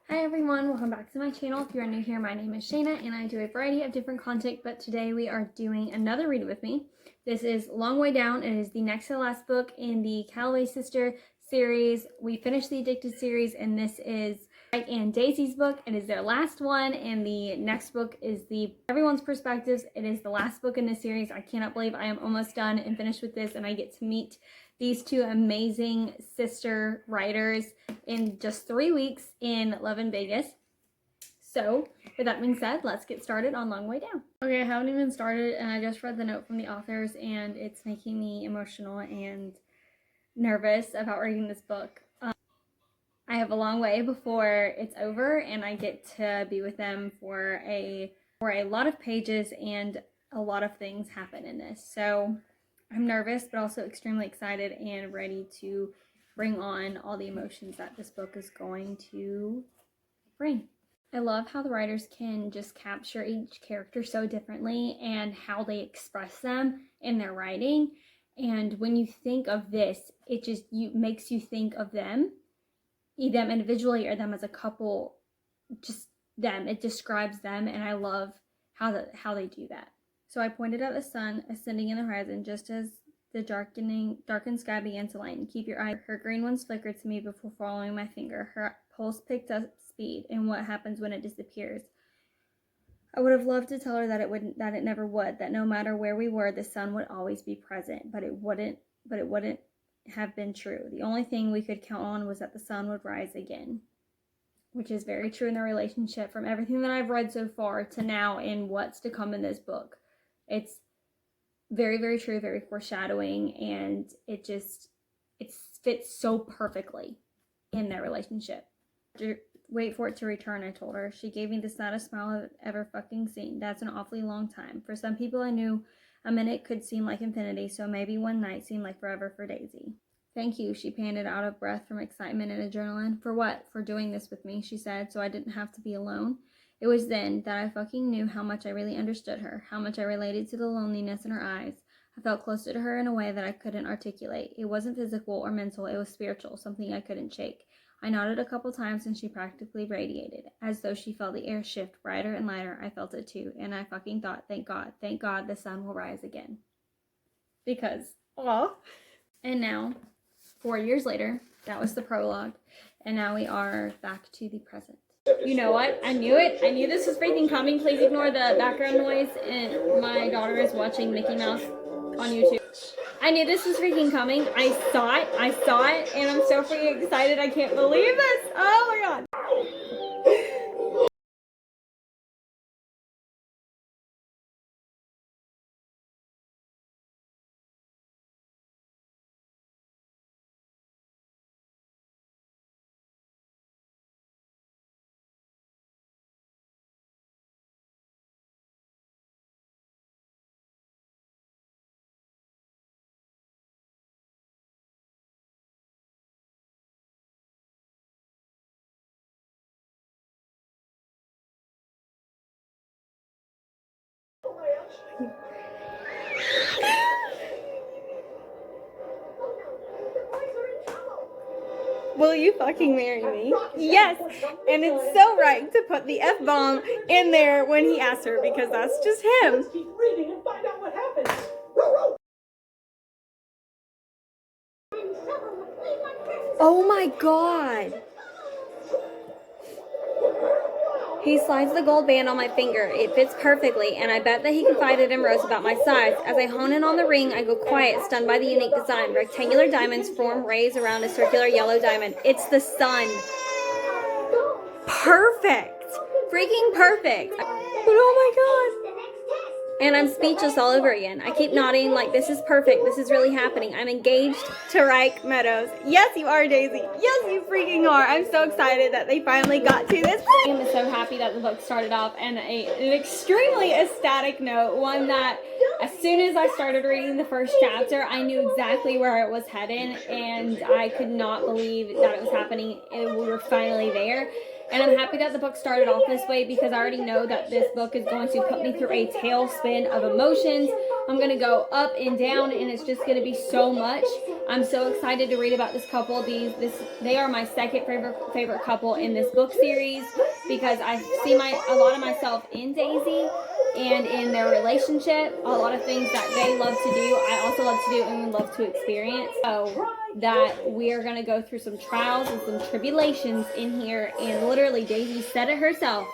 Hi everyone, welcome back to my channel. If you are new here, my name is Shayna and I do a variety of different content, but today we are doing another read with me. This is Long Way Down. It is the next to last book in the Calloway sister series. We finished the Addicted series and this is Mike and Daisy's book. It is their last one and the next book is Everyone's Perspectives. It is the last book in this series. I cannot believe I am almost done and finished with this and I get to meet these two amazing sister writers in just 3 weeks in Love in Vegas. So with that being said, let's get started on Long Way Down. Okay, I haven't even started and I just read the note from the authors and it's making me emotional and nervous about reading this book. I have a long way before it's over and I get to be with them for a lot of pages and a lot of things happen in this. So I'm nervous, but also extremely excited and ready to bring on all the emotions that this book is going to bring. I love how the writers can just capture each character so differently and how they express them in their writing. And when you think of this, it just makes you think of them individually or them as a couple, just them. It describes them, and I love how they do that. So I pointed at the sun ascending in the horizon just as the darkened sky began to lighten. Keep your eye. Her green ones flickered to me before following my finger. Her pulse picked up speed, and what happens when it disappears. I would have loved to tell her that it never would, that no matter where we were, the sun would always be present, but it wouldn't have been true. The only thing we could count on was that the sun would rise again, which is very true in their relationship from everything that I've read so far to now and what's to come in this book. It's very, very true, very foreshadowing, and it fits so perfectly in their relationship. Wait for it to return, I told her. She gave me the saddest smile I've ever fucking seen. That's an awfully long time. For some people I knew, a minute could seem like infinity, so maybe one night seemed like forever for Daisy. Thank you, she panted out of breath from excitement and adrenaline. For what? For doing this with me, she said, so I didn't have to be alone. It was then that I fucking knew how much I really understood her, how much I related to the loneliness in her eyes. I felt closer to her in a way that I couldn't articulate. It wasn't physical or mental, it was spiritual, something I couldn't shake. I nodded a couple times and she practically radiated, as though she felt the air shift brighter and lighter. I felt it too, and I fucking thought, thank God the sun will rise again. Because, aw. And now, 4 years later, that was the prologue, and now we are back to the present. You know what? I knew it. I knew this was freaking coming. Please ignore the background noise, and my daughter is watching Mickey Mouse on YouTube. I knew this was freaking coming. I saw it, and I'm so freaking excited. I can't believe this. Oh my god. Will you fucking marry me? Yes! And it's so right to put the F-bomb in there when he asks her, because that's just him. Let's keep reading and find out what happens. Oh my god! He slides the gold band on my finger. It fits perfectly, and I bet that he confided in Rose about my size. As I hone in on the ring, I go quiet, stunned by the unique design. Rectangular diamonds form rays around a circular yellow diamond. It's the sun. Perfect! Freaking perfect! But oh my god! And I'm speechless all over again. I keep nodding like this is perfect. This is really happening. I'm engaged to Reich Meadows. Yes, you are, Daisy. Yes, you freaking are. I'm so excited that they finally got to this. I'm so happy that the book started off on an extremely ecstatic note. One that as soon as I started reading the first chapter, I knew exactly where it was heading, and I could not believe that it was happening. We were finally there. And I'm happy that the book started off this way because I already know that this book is going to put me through a tailspin of emotions. I'm going to go up and down, and it's just going to be so much. I'm so excited to read about this couple. They are my second favorite couple in this book series because I see a lot of myself in Daisy and in their relationship. A lot of things that they love to do, I also love to do and would love to experience. So that we are going to go through some trials and some tribulations in here, and literally Daisy said it herself.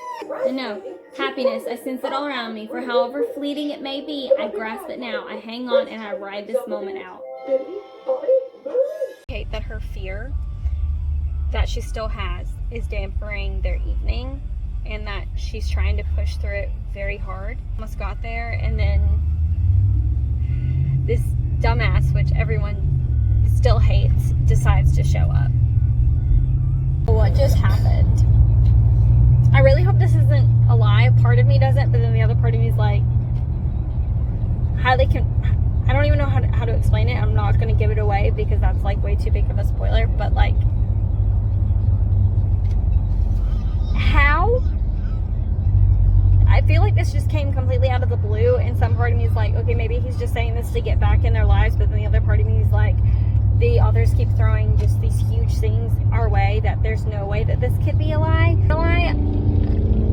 And no, happiness, I sense it all around me. For however fleeting it may be, I grasp it now. I hang on and I ride this moment out. I hate that her fear that she still has is dampening their evening, and that she's trying to push through it very hard. Almost got there, and then this dumbass, which everyone still hates, decides to show up. What just happened? I really hope this isn't a lie. A part of me doesn't, but then the other part of me is like, how they can, I don't even know how to explain it. I'm not going to give it away because that's like way too big of a spoiler, but like, how? I feel like this just came completely out of the blue, and some part of me is like, okay, maybe he's just saying this to get back in their lives, but then the other part of me is like, the authors keep throwing just these huge things our way that there's no way that this could be a lie.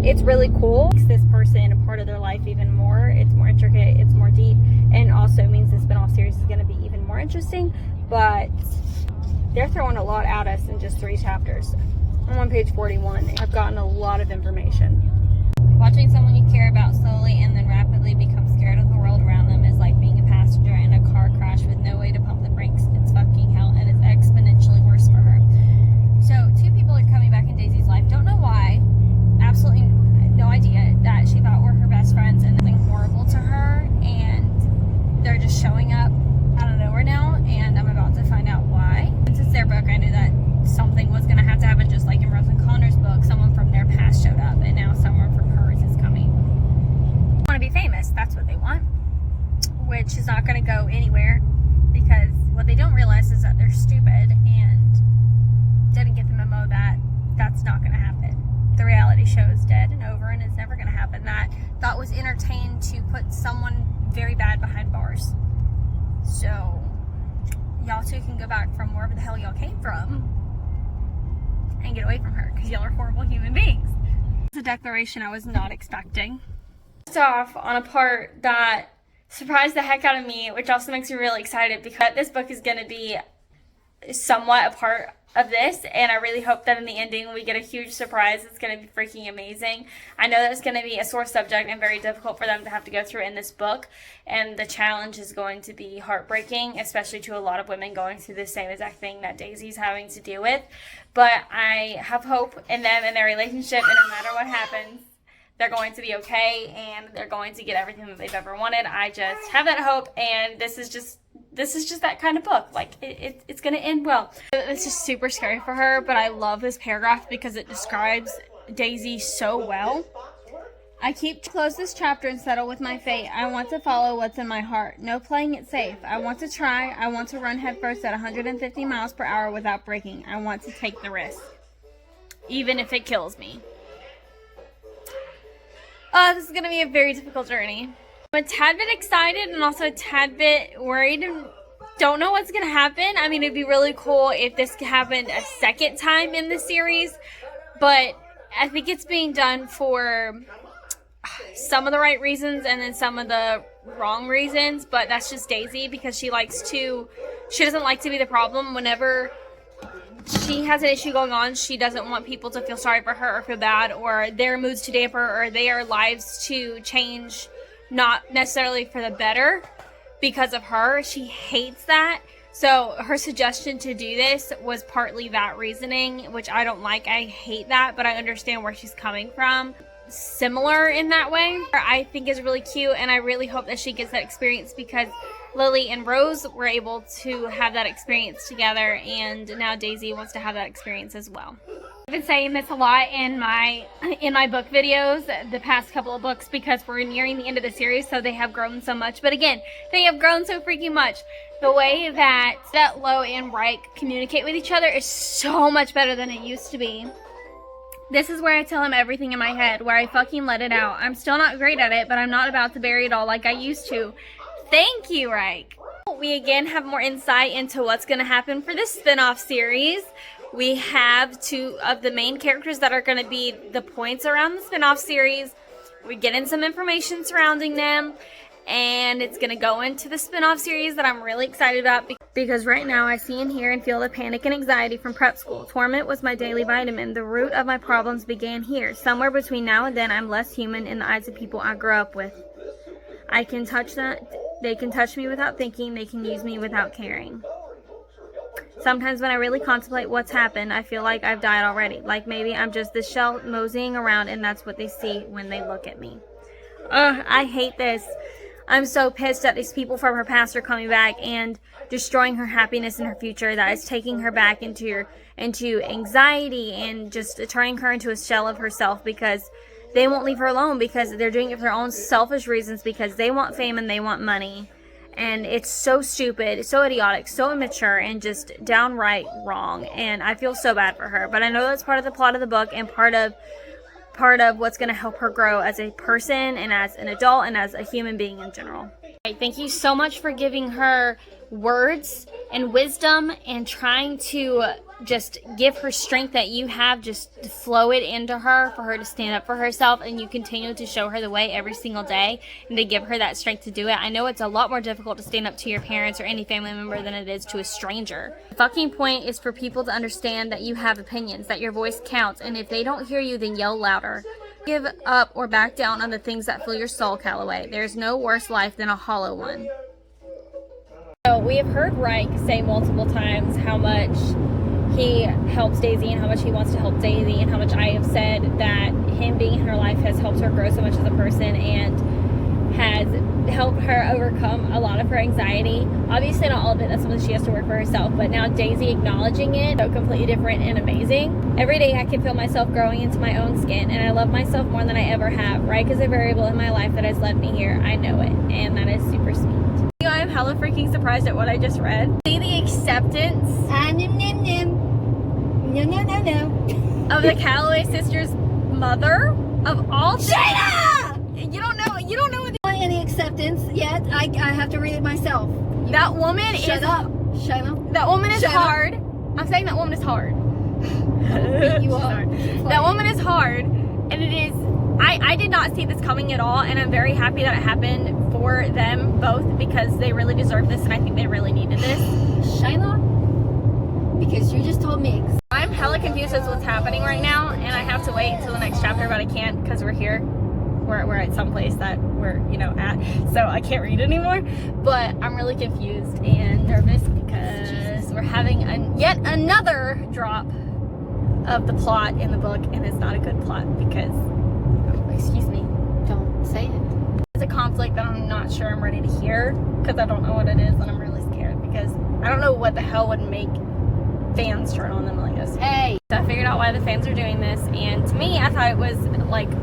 It's really cool. It makes this person a part of their life even more. It's more intricate, it's more deep, and also means the spin-off series is going to be even more interesting, but they're throwing a lot at us in just 3 chapters. I'm on page 41. I've gotten a lot of information. Watching someone you care about slowly and then rapidly become scared of the world around them is like being a passenger in a car crash with no way to pump the brakes. It's fucking hell, and it's exponentially worse for her. So 2 people are coming back in Daisy's life. Don't know why. Absolutely no idea. That she thought were her best friends, and something horrible to her, and they're just showing up out of nowhere now, and I'm about to find out why. Since it's their book, I knew that something was going to have to happen, just like in Rose and Connor's book. Someone from their past showed up, and now someone from hers is coming. They want to be famous. That's what they want, which is not going to go anywhere, because what they don't realize is that they're stupid and didn't get the memo that that's not going to happen. The reality show is dead and over, and it's never going to happen. That thought was entertained to put someone very bad behind bars. So y'all two can go back from wherever the hell y'all came from and get away from her, because y'all are horrible human beings. It's a declaration I was not expecting. Off on a part that surprised the heck out of me, which also makes me really excited because this book is going to be somewhat a part of this, and I really hope that in the ending we get a huge surprise. It's going to be freaking amazing. I know that it's going to be a sore subject and very difficult for them to have to go through in this book, and the challenge is going to be heartbreaking, especially to a lot of women going through the same exact thing that Daisy's having to deal with. But I have hope in them and their relationship, and no matter what happens, they're going to be okay, and they're going to get everything that they've ever wanted. I just have that hope, and this is just that kind of book. Like, it's going to end well. It's just super scary for her, but I love this paragraph because it describes Daisy so well. I keep to close this chapter and settle with my fate. I want to follow what's in my heart. No playing it safe. I want to try. I want to run headfirst at 150 miles per hour without braking. I want to take the risk, even if it kills me. This is going to be a very difficult journey. I'm a tad bit excited and also a tad bit worried and don't know what's going to happen. I mean, it'd be really cool if this happened a second time in the series, but I think it's being done for some of the right reasons and then some of the wrong reasons, but that's just Daisy because she doesn't like to be the problem. Whenever she has an issue going on, she doesn't want people to feel sorry for her or feel bad or their moods to damper or their lives to change, not necessarily for the better because of her. She hates that. So her suggestion to do this was partly that reasoning, which I don't like. I hate that, but I understand where she's coming from. Similar in that way, I think is really cute, and I really hope that she gets that experience because Lily and Rose were able to have that experience together, and now Daisy wants to have that experience as well. I've been saying this a lot in my book videos, the past couple of books, because we're nearing the end of the series, so they have grown so much. But again, they have grown so freaking much. The way that Lo and Reich communicate with each other is so much better than it used to be. This is where I tell him everything in my head, where I fucking let it out. I'm still not great at it, but I'm not about to bury it all like I used to. Thank you, Reich. We again have more insight into what's going to happen for this spin-off series. We have two of the main characters that are going to be the points around the spin-off series. We get in some information surrounding them, and it's going to go into the spin-off series that I'm really excited about because right now I see and hear and feel the panic and anxiety from prep school. Torment was my daily vitamin. The root of my problems began here. Somewhere between now and then, I'm less human in the eyes of people I grew up with. I can touch that. They can touch me without thinking. They can use me without caring. Sometimes when I really contemplate what's happened, I feel like I've died already. Like maybe I'm just this shell moseying around and that's what they see when they look at me. Ugh, I hate this. I'm so pissed that these people from her past are coming back and destroying her happiness in her future. That is taking her back into anxiety and just turning her into a shell of herself because they won't leave her alone because they're doing it for their own selfish reasons because they want fame and they want money. And it's so stupid, so idiotic, so immature, and just downright wrong. And I feel so bad for her. But I know that's part of the plot of the book and part of what's going to help her grow as a person and as an adult and as a human being in general. Thank you so much for giving her words and wisdom and trying to just give her strength that you have, just to flow it into her for her to stand up for herself, and you continue to show her the way every single day and to give her that strength to do it. I know it's a lot more difficult to stand up to your parents or any family member than it is to a stranger. The fucking point is for people to understand that you have opinions, that your voice counts, and if they don't hear you, then yell louder. Give up or back down on the things that fill your soul, Calloway. There's no worse life than a hollow one. So we have heard Reich say multiple times how much he helps Daisy and how much he wants to help Daisy and how much I have said that him being in her life has helped her grow so much as a person and has helped her overcome a lot of her anxiety. Obviously not all of it, that's something she has to work for herself, but now Daisy acknowledging it, so completely different and amazing. Every day I can feel myself growing into my own skin and I love myself more than I ever have. Reich is a variable in my life that has led me here. I know it, and that is super sweet. I am hella freaking surprised at what I just read. See the acceptance of the Calloway sisters' mother of all Shayna! You don't know Any acceptance yet? I have to read it myself. that woman is. Shut up, Shayna. That woman is Shut up. hard. I'm saying that woman is hard. Beat you up. That woman is hard, and it is. I did not see this coming at all, and I'm very happy that it happened for them both because they really deserve this, and I think they really needed this. Shayna, because you just told me. I'm hella confused as to what's happening right now, and I have to wait until the next chapter, but I can't because we're here. We're at some place that we're, at, so I can't read anymore. But I'm really confused and nervous because we're having yet another drop of the plot in the book, and it's not a good plot because, excuse me, Don't say it. it's a conflict that I'm not sure I'm ready to hear because I don't know what it is, and I'm really scared because I don't know what the hell would make fans turn on them like this. Hey. So I figured out why the fans are doing this, and to me, I thought it was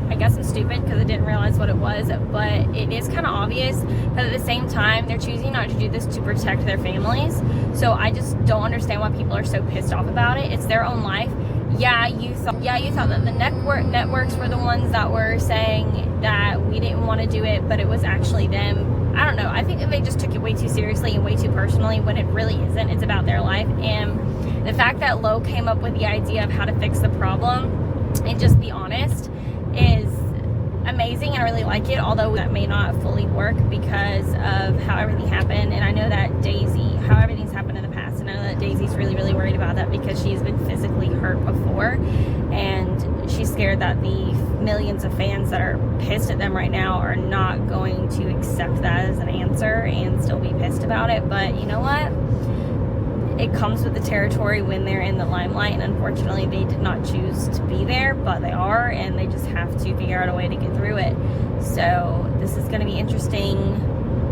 I guess I'm stupid because I didn't realize what it was, but it is kind of obvious. But at the same time, they're choosing not to do this to protect their families. So I just don't understand why people are so pissed off about it. It's their own life. Yeah, you thought that the networks were the ones that were saying that we didn't want to do it, but it was actually them. I don't know. I think that they just took it way too seriously and way too personally when it really isn't. It's about their life. And the fact that Lo came up with the idea of how to fix the problem and just be honest is amazing, and I really like it, although that may not fully work because of how everything happened. And I know that how everything's happened in the past, and I know that Daisy's really, really worried about that because she's been physically hurt before, and she's scared that the millions of fans that are pissed at them right now are not going to accept that as an answer and still be pissed about it. But you know what? It comes with the territory when they're in the limelight, and unfortunately they did not choose to be there, but they are, and they just have to figure out a way to get through it. So this is going to be interesting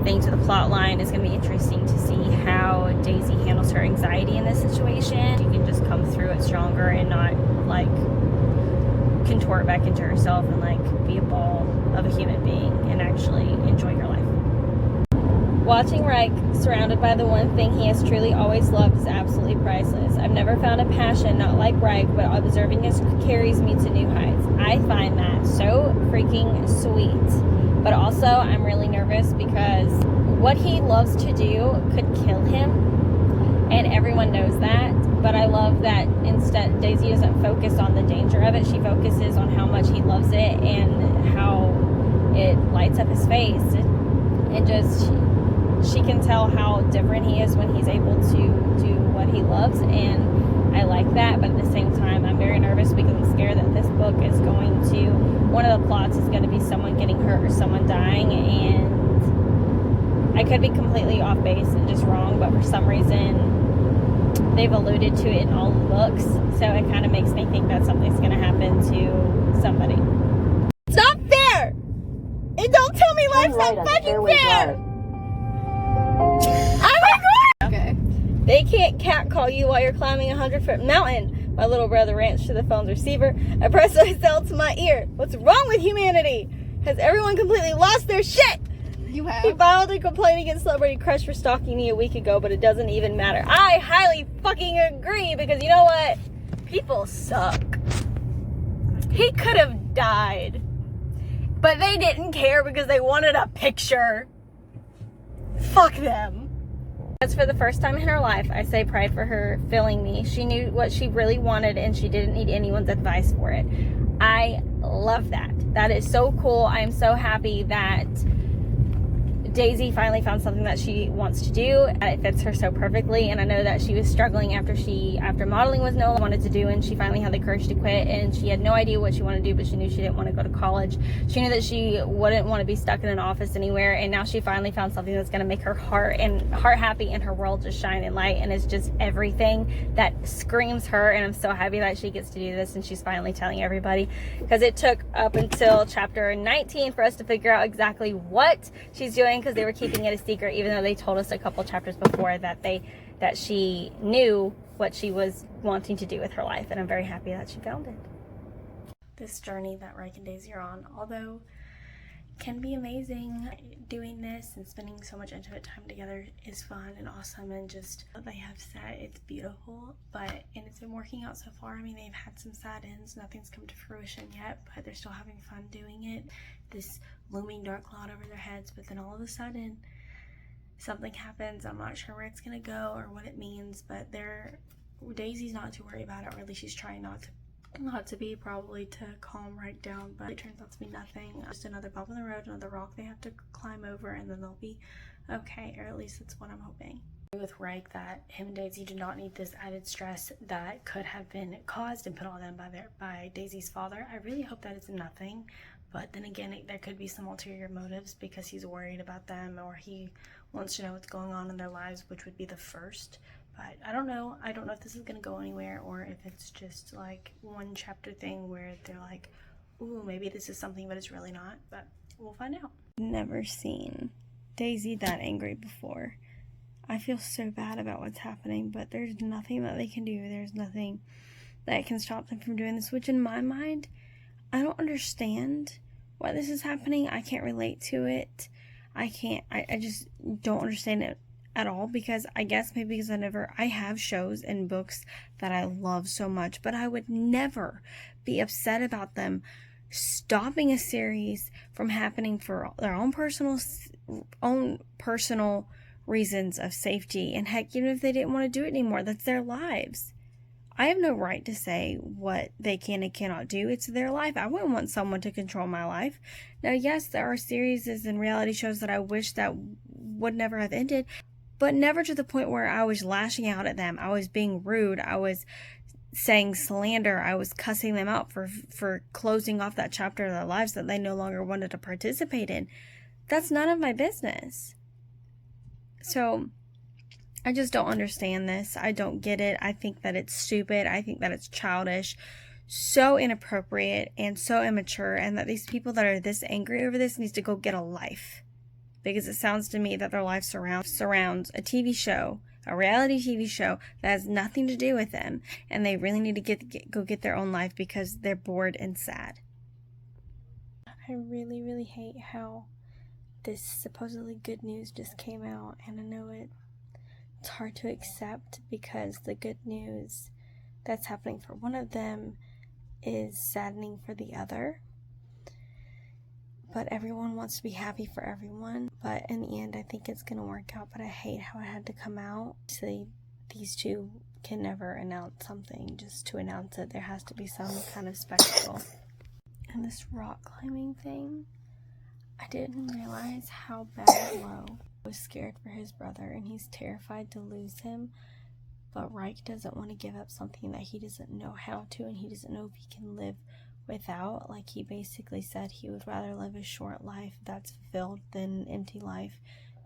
thing to the plot line. It's going to be interesting to see how Daisy handles her anxiety in this situation. She can just come through it stronger and not contort back into herself and be a ball of a human being and actually enjoy her life. Watching Reich surrounded by the one thing he has truly always loved is absolutely priceless. I've never found a passion not like Reich, but observing his carries me to new heights. I find that so freaking sweet. But also, I'm really nervous because what he loves to do could kill him, and everyone knows that. But I love that instead Daisy doesn't focus on the danger of it. She focuses on how much he loves it and how it lights up his face. And just, she can tell how different he is when he's able to do what he loves, and I like that. But at the same time, I'm very nervous because I'm scared that this book is going to, one of the plots is going to be someone getting hurt or someone dying, and I could be completely off base and just wrong, but for some reason they've alluded to it in all the books, so it kind of makes me think that something's going to happen to somebody. It's not fair! And don't tell me life's not fucking fair! Oh my god! Okay. They can't catcall you while you're climbing a 100-foot mountain. My little brother rants to the phone's receiver. I press myself to my ear. What's wrong with humanity? Has everyone completely lost their shit? You have. He filed a complaint against Celebrity Crush for stalking me a week ago, but it doesn't even matter. I highly fucking agree, because you know what? People suck. He could have died, but they didn't care because they wanted a picture. Fuck them. As for the first time in her life, I say pride for her filling me. She knew what she really wanted, and she didn't need anyone's advice for it. I love that. That is so cool. I am so happy that Daisy finally found something that she wants to do, and it fits her so perfectly. And I know that she was struggling after modeling was no longer wanted to do, and she finally had the courage to quit, and she had no idea what she wanted to do, but she knew she didn't want to go to college. She knew that she wouldn't want to be stuck in an office anywhere, and now she finally found something that's going to make her heart happy, and her world just shine and light, and it's just everything that screams her. And I'm so happy that she gets to do this, and she's finally telling everybody, because it took up until chapter 19 for us to figure out exactly what she's doing, because they were keeping it a secret, even though they told us a couple chapters before that she knew what she was wanting to do with her life. And I'm very happy that she found it. This journey that Reich and Daisy are on, although can be amazing, doing this and spending so much intimate time together is fun and awesome, and just what they have said, it's beautiful. And it's been working out so far. I mean, they've had some sad ends, nothing's come to fruition yet, but they're still having fun doing it. This looming dark cloud over their heads, but then all of a sudden something happens. I'm not sure where it's gonna go or what it means, but Daisy's not too worried about it, or at least she's trying not to be, probably to calm right down, but it turns out to be nothing, just another bump in the road, another rock they have to climb over, and then they'll be okay, or at least that's what I'm hoping. With Reich, that him and Daisy do not need this added stress that could have been caused and put on them by Daisy's father. I really hope that it's nothing, but then again, there could be some ulterior motives, because he's worried about them, or he wants to know what's going on in their lives, which would be the first. But I don't know if this is going to go anywhere, or if it's just like one chapter thing where they're like, ooh, maybe this is something, but it's really not. But we'll find out. Never seen Daisy that angry before. I feel so bad about what's happening, but there's nothing that they can do. There's nothing that can stop them from doing this, which in my mind, I don't understand why this is happening. I can't relate to it. I just don't understand it at all, because I guess maybe because I have shows and books that I love so much, but I would never be upset about them stopping a series from happening for their own personal reasons of safety. And heck, even if they didn't want to do it anymore, that's their lives. I have no right to say what they can and cannot do. It's their life. I wouldn't want someone to control my life. Now, yes, there are series and reality shows that I wish that would never have ended, but never to the point where I was lashing out at them. I was being rude. I was saying slander. I was cussing them out for closing off that chapter of their lives that they no longer wanted to participate in. That's none of my business. So I just don't understand this. I don't get it. I think that it's stupid. I think that it's childish, so inappropriate, and so immature, and that these people that are this angry over this needs to go get a life. Because it sounds to me that their life surrounds a TV show, a reality TV show that has nothing to do with them, and they really need to go get their own life because they're bored and sad. I really, really hate how this supposedly good news just came out, and I know it's hard to accept because the good news that's happening for one of them is saddening for the other. But everyone wants to be happy for everyone. But in the end, I think it's going to work out. But I hate how it had to come out. So these two can never announce something just to announce it. There has to be some kind of spectacle. And this rock climbing thing, I didn't realize how bad Lo was scared for his brother. And he's terrified to lose him. But Reich doesn't want to give up something that he doesn't know how to. And he doesn't know if he can live without. Like, he basically said he would rather live a short life that's fulfilled than an empty life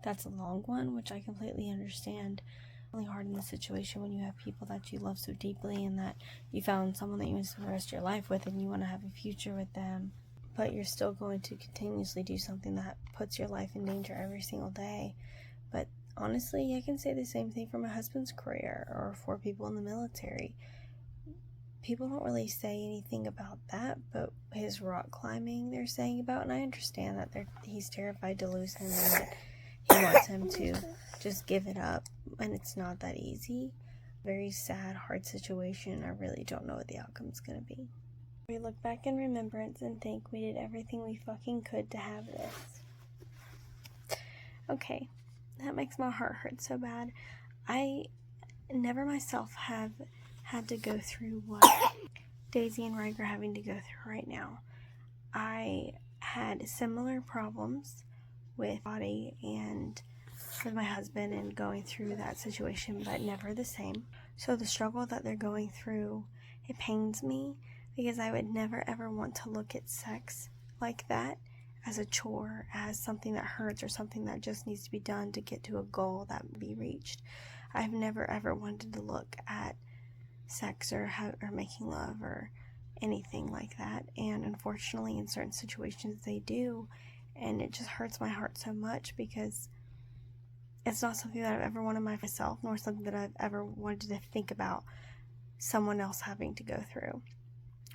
that's a long one, which I completely understand. It's really hard in this situation when you have people that you love so deeply and that you found someone that you want to spend the rest of your life with and you want to have a future with them, but you're still going to continuously do something that puts your life in danger every single day. But honestly, I can say the same thing for my husband's career or for people in the military. People don't really say anything about that, but his rock climbing they're saying about, and I understand that he's terrified to lose him and that he wants him to just give it up, and it's not that easy. Very sad, hard situation. I really don't know what the outcome's gonna be. We look back in remembrance and think we did everything we fucking could to have this. Okay, that makes my heart hurt so bad. I never myself have had to go through what Daisy and Reich are having to go through right now. I had similar problems with body and with my husband and going through that situation, but never the same. So the struggle that they're going through, it pains me because I would never ever want to look at sex like that as a chore, as something that hurts or something that just needs to be done to get to a goal that will be reached. I've never ever wanted to look at sex or making love or anything like that, and unfortunately in certain situations they do, and it just hurts my heart so much because it's not something that I've ever wanted myself, nor something that I've ever wanted to think about someone else having to go through,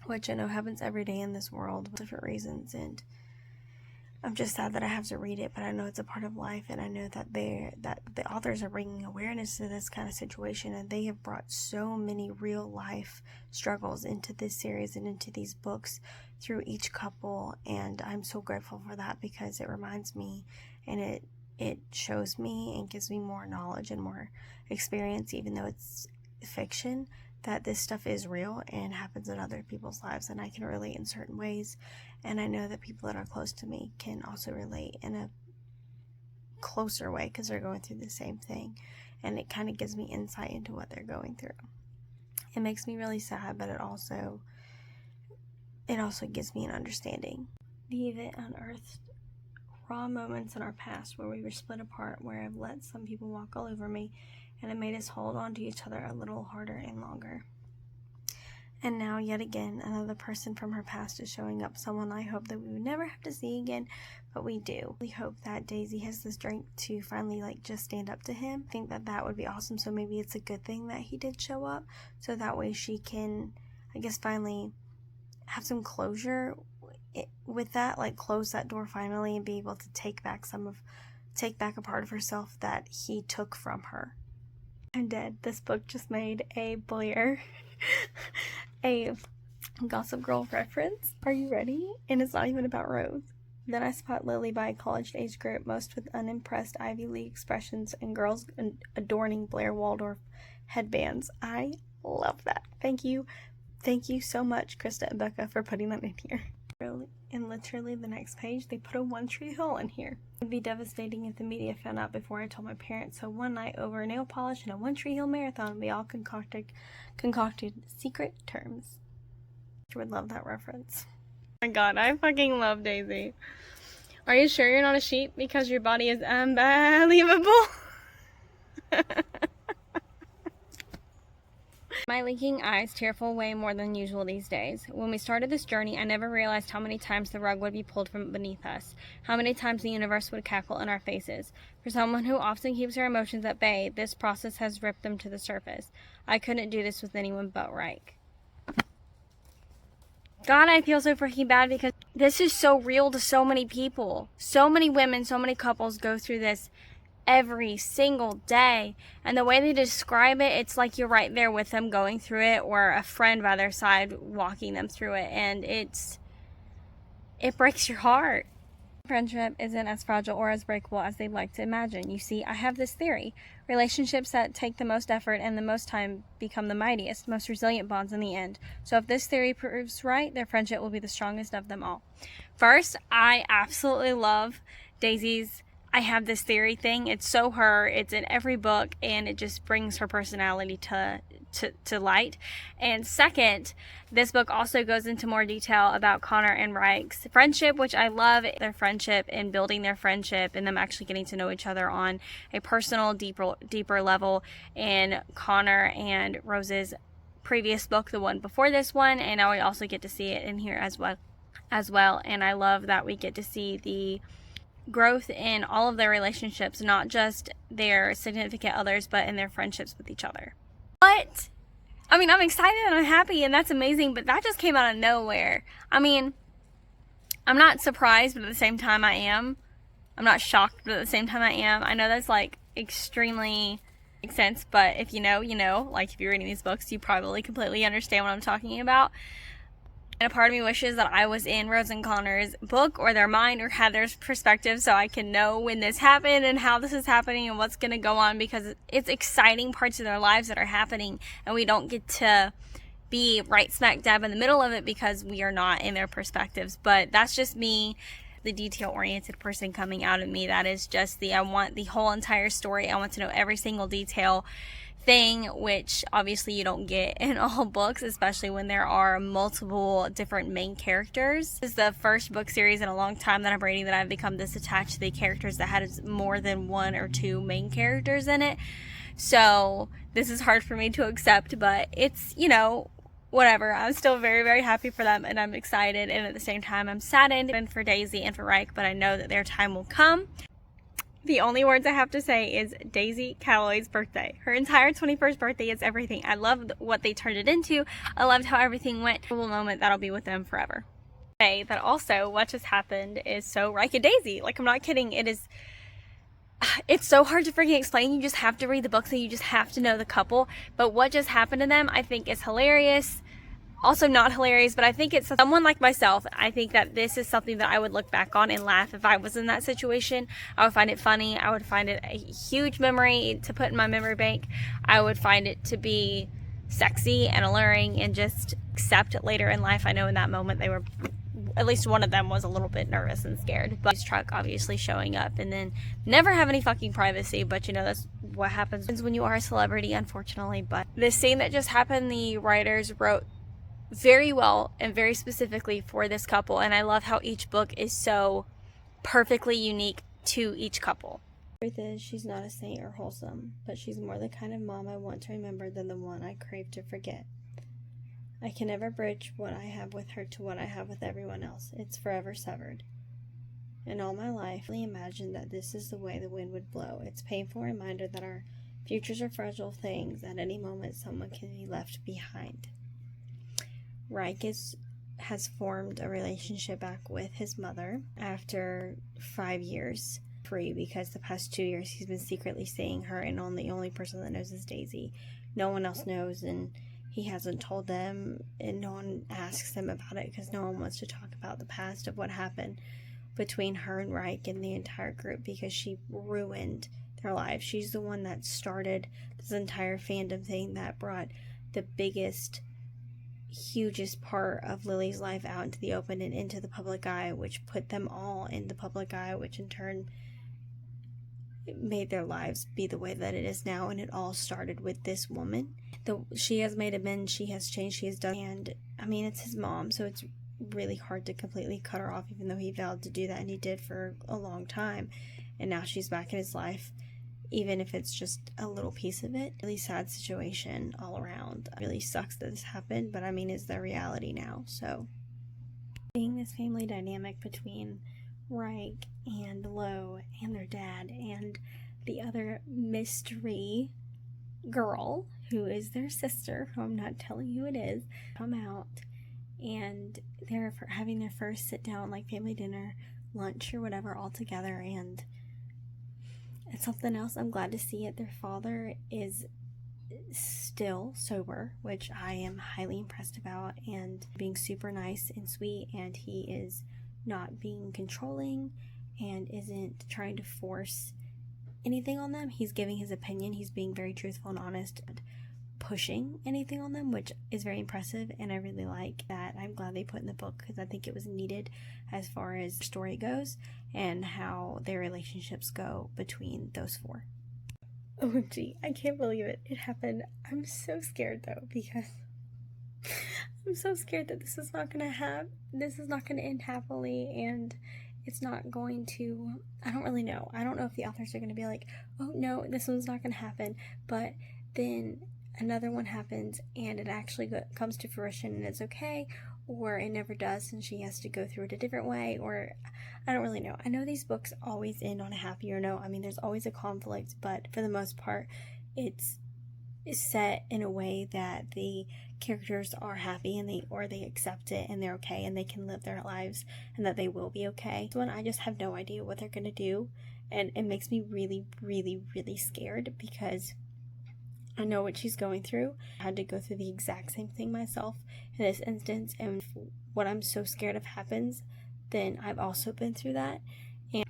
which I know happens every day in this world for different reasons. And I'm just sad that I have to read it, but I know it's a part of life, and I know that the authors are bringing awareness to this kind of situation, and they have brought so many real life struggles into this series and into these books through each couple, and I'm so grateful for that because it reminds me and it shows me and gives me more knowledge and more experience, even though it's fiction, that this stuff is real and happens in other people's lives, and I can relate in certain ways, and I know that people that are close to me can also relate in a closer way because they're going through the same thing, and it kind of gives me insight into what they're going through. It makes me really sad, but it also gives me an understanding. The event unearthed raw moments in our past where we were split apart, where I've let some people walk all over me, and it made us hold on to each other a little harder and longer. And now, yet again, another person from her past is showing up, someone I hope that we would never have to see again, but we do. We hope that Daisy has the strength to finally, just stand up to him. I think that would be awesome, so maybe it's a good thing that he did show up, so that way she can, finally have some closure with that, close that door finally and be able to take back a part of herself that he took from her. I'm dead. This book just made a Blair, a Gossip Girl reference. Are you ready? And it's not even about Rose. Then I spot Lily by a college age group, most with unimpressed Ivy League expressions and girls adorning Blair Waldorf headbands. I love that. Thank you. Thank you so much, Krista and Becca, for putting that in here. And literally the next page, they put a One Tree Hill in here. It would be devastating if the media found out before I told my parents, so one night over nail polish and a One Tree Hill marathon, we all concocted secret terms. I would love that reference. Oh my god, I fucking love Daisy. Are you sure you're not a sheep? Because your body is unbelievable. My leaking eyes tearful way more than usual these days. When we started this journey, I never realized how many times the rug would be pulled from beneath us, how many times the universe would cackle in our faces. For someone who often keeps her emotions at bay, this process has ripped them to the surface. I couldn't do this with anyone but Reich. God, I feel so freaking bad because this is so real to so many people. So many women, so many couples go through this every single day. And the way they describe it, it's like you're right there with them going through it, or a friend by their side walking them through it. And it breaks your heart. Friendship isn't as fragile or as breakable as they'd like to imagine. You see, I have this theory. Relationships that take the most effort and the most time become the mightiest, most resilient bonds in the end. So if this theory proves right, their friendship will be the strongest of them all. First, I absolutely love Daisy's I have this theory thing. It's so her. It's in every book, and it just brings her personality to light. And second, this book also goes into more detail about Connor and Reich's friendship, which I love their friendship and building their friendship and them actually getting to know each other on a personal, deeper level. And Connor and Rose's previous book, the one before this one, and now we also get to see it in here as well. And I love that we get to see the growth in all of their relationships, not just their significant others, but in their friendships with each other. But I mean, I'm excited and I'm happy, and that's amazing, but that just came out of nowhere. I mean, I'm not surprised, but at the same time I am. I'm not shocked, but at the same time I am. I know that's like extremely makes sense, but if you know, you know. Like, if you're reading these books, you probably completely understand what I'm talking about. And a part of me wishes that I was in Rose and Connor's book or their mind or had their perspective, so I can know when this happened and how this is happening and what's going to go on, because it's exciting parts of their lives that are happening and we don't get to be right smack dab in the middle of it because we are not in their perspectives. But that's just me, the detail-oriented person coming out of me. That is just I want the whole entire story. I want to know every single detail thing, which obviously you don't get in all books, especially when there are multiple different main characters. This is the first book series in a long time that I'm reading that I've become this attached to the characters that had more than one or two main characters in it. So this is hard for me to accept, but it's, you know, whatever. I'm still very, very happy for them, and I'm excited, and at the same time I'm saddened for Daisy and for Reich, but I know that their time will come. The only words I have to say is Daisy Calloway's birthday. Her entire 21st birthday is everything. I loved what they turned it into. I loved how everything went. A moment that'll be with them forever. Say that also what just happened is so Reich and Daisy. Like, I'm not kidding. It's so hard to freaking explain. You just have to read the books and you just have to know the couple. But what just happened to them, I think, is hilarious. Also not hilarious, but I think it's someone like myself. I think that this is something that I would look back on and laugh if I was in that situation. I would find it funny. I would find it a huge memory to put in my memory bank. I would find it to be sexy and alluring, and just accept later in life. I know in that moment they were, at least one of them was a little bit nervous and scared. But his truck obviously showing up and then never have any fucking privacy. But you know, that's what happens when you are a celebrity, unfortunately. But this scene that just happened, the writers wrote very well and very specifically for this couple, and I love how each book is so perfectly unique to each couple. The truth is, she's not a saint or wholesome, but she's more the kind of mom I want to remember than the one I crave to forget. I can never bridge what I have with her to what I have with everyone else. It's forever severed. In all my life, I imagined that this is the way the wind would blow. It's a painful reminder that our futures are fragile things. At any moment, someone can be left behind. Reich has formed a relationship back with his mother after 5 years free, because the past 2 years he's been secretly seeing her, and the only person that knows is Daisy. No one else knows, and he hasn't told them, and no one asks them about it because no one wants to talk about the past of what happened between her and Reich and the entire group, because she ruined their lives. She's the one that started this entire fandom thing that brought the hugest part of Lily's life out into the open and into the public eye, which put them all in the public eye, which in turn made their lives be the way that it is now. And it all started with this woman. She has made amends, she has changed, she has done, and I mean, it's his mom, so it's really hard to completely cut her off, even though he vowed to do that, and he did for a long time. And now she's back in his life, even if it's just a little piece of it. Really sad situation all around. It really sucks that this happened, but I mean, it's the reality now. So seeing this family dynamic between Reich and Lo and their dad and the other mystery girl who is their sister, who I'm not telling you who it is, come out and they're having their first sit down, like, family dinner, lunch, or whatever, all together. And it's something else. I'm glad to see it. Their father is still sober, which I am highly impressed about, and being super nice and sweet, and he is not being controlling and isn't trying to force anything on them. He's giving his opinion. He's being very truthful and honest, and pushing anything on them, which is very impressive, and I really like that. I'm glad they put in the book because I think it was needed as far as the story goes and how their relationships go between those four. OMG, I can't believe it. It happened. I'm so scared though, because I'm so scared that this is not gonna end happily, and it's not going to, I don't really know. I don't know if the authors are gonna be like, oh no, this one's not gonna happen, but then another one happens and it actually comes to fruition and it's okay, or it never does and she has to go through it a different way, or I don't really know. I know these books always end on a happier note. I mean, there's always a conflict, but for the most part, it's set in a way that the characters are happy and they accept it and they're okay and they can live their lives and that they will be okay. So when I just have no idea what they're gonna do, and it makes me really, really, really scared because I know what she's going through. I had to go through the exact same thing myself in this instance, and what I'm so scared of happens, then I've also been through that, and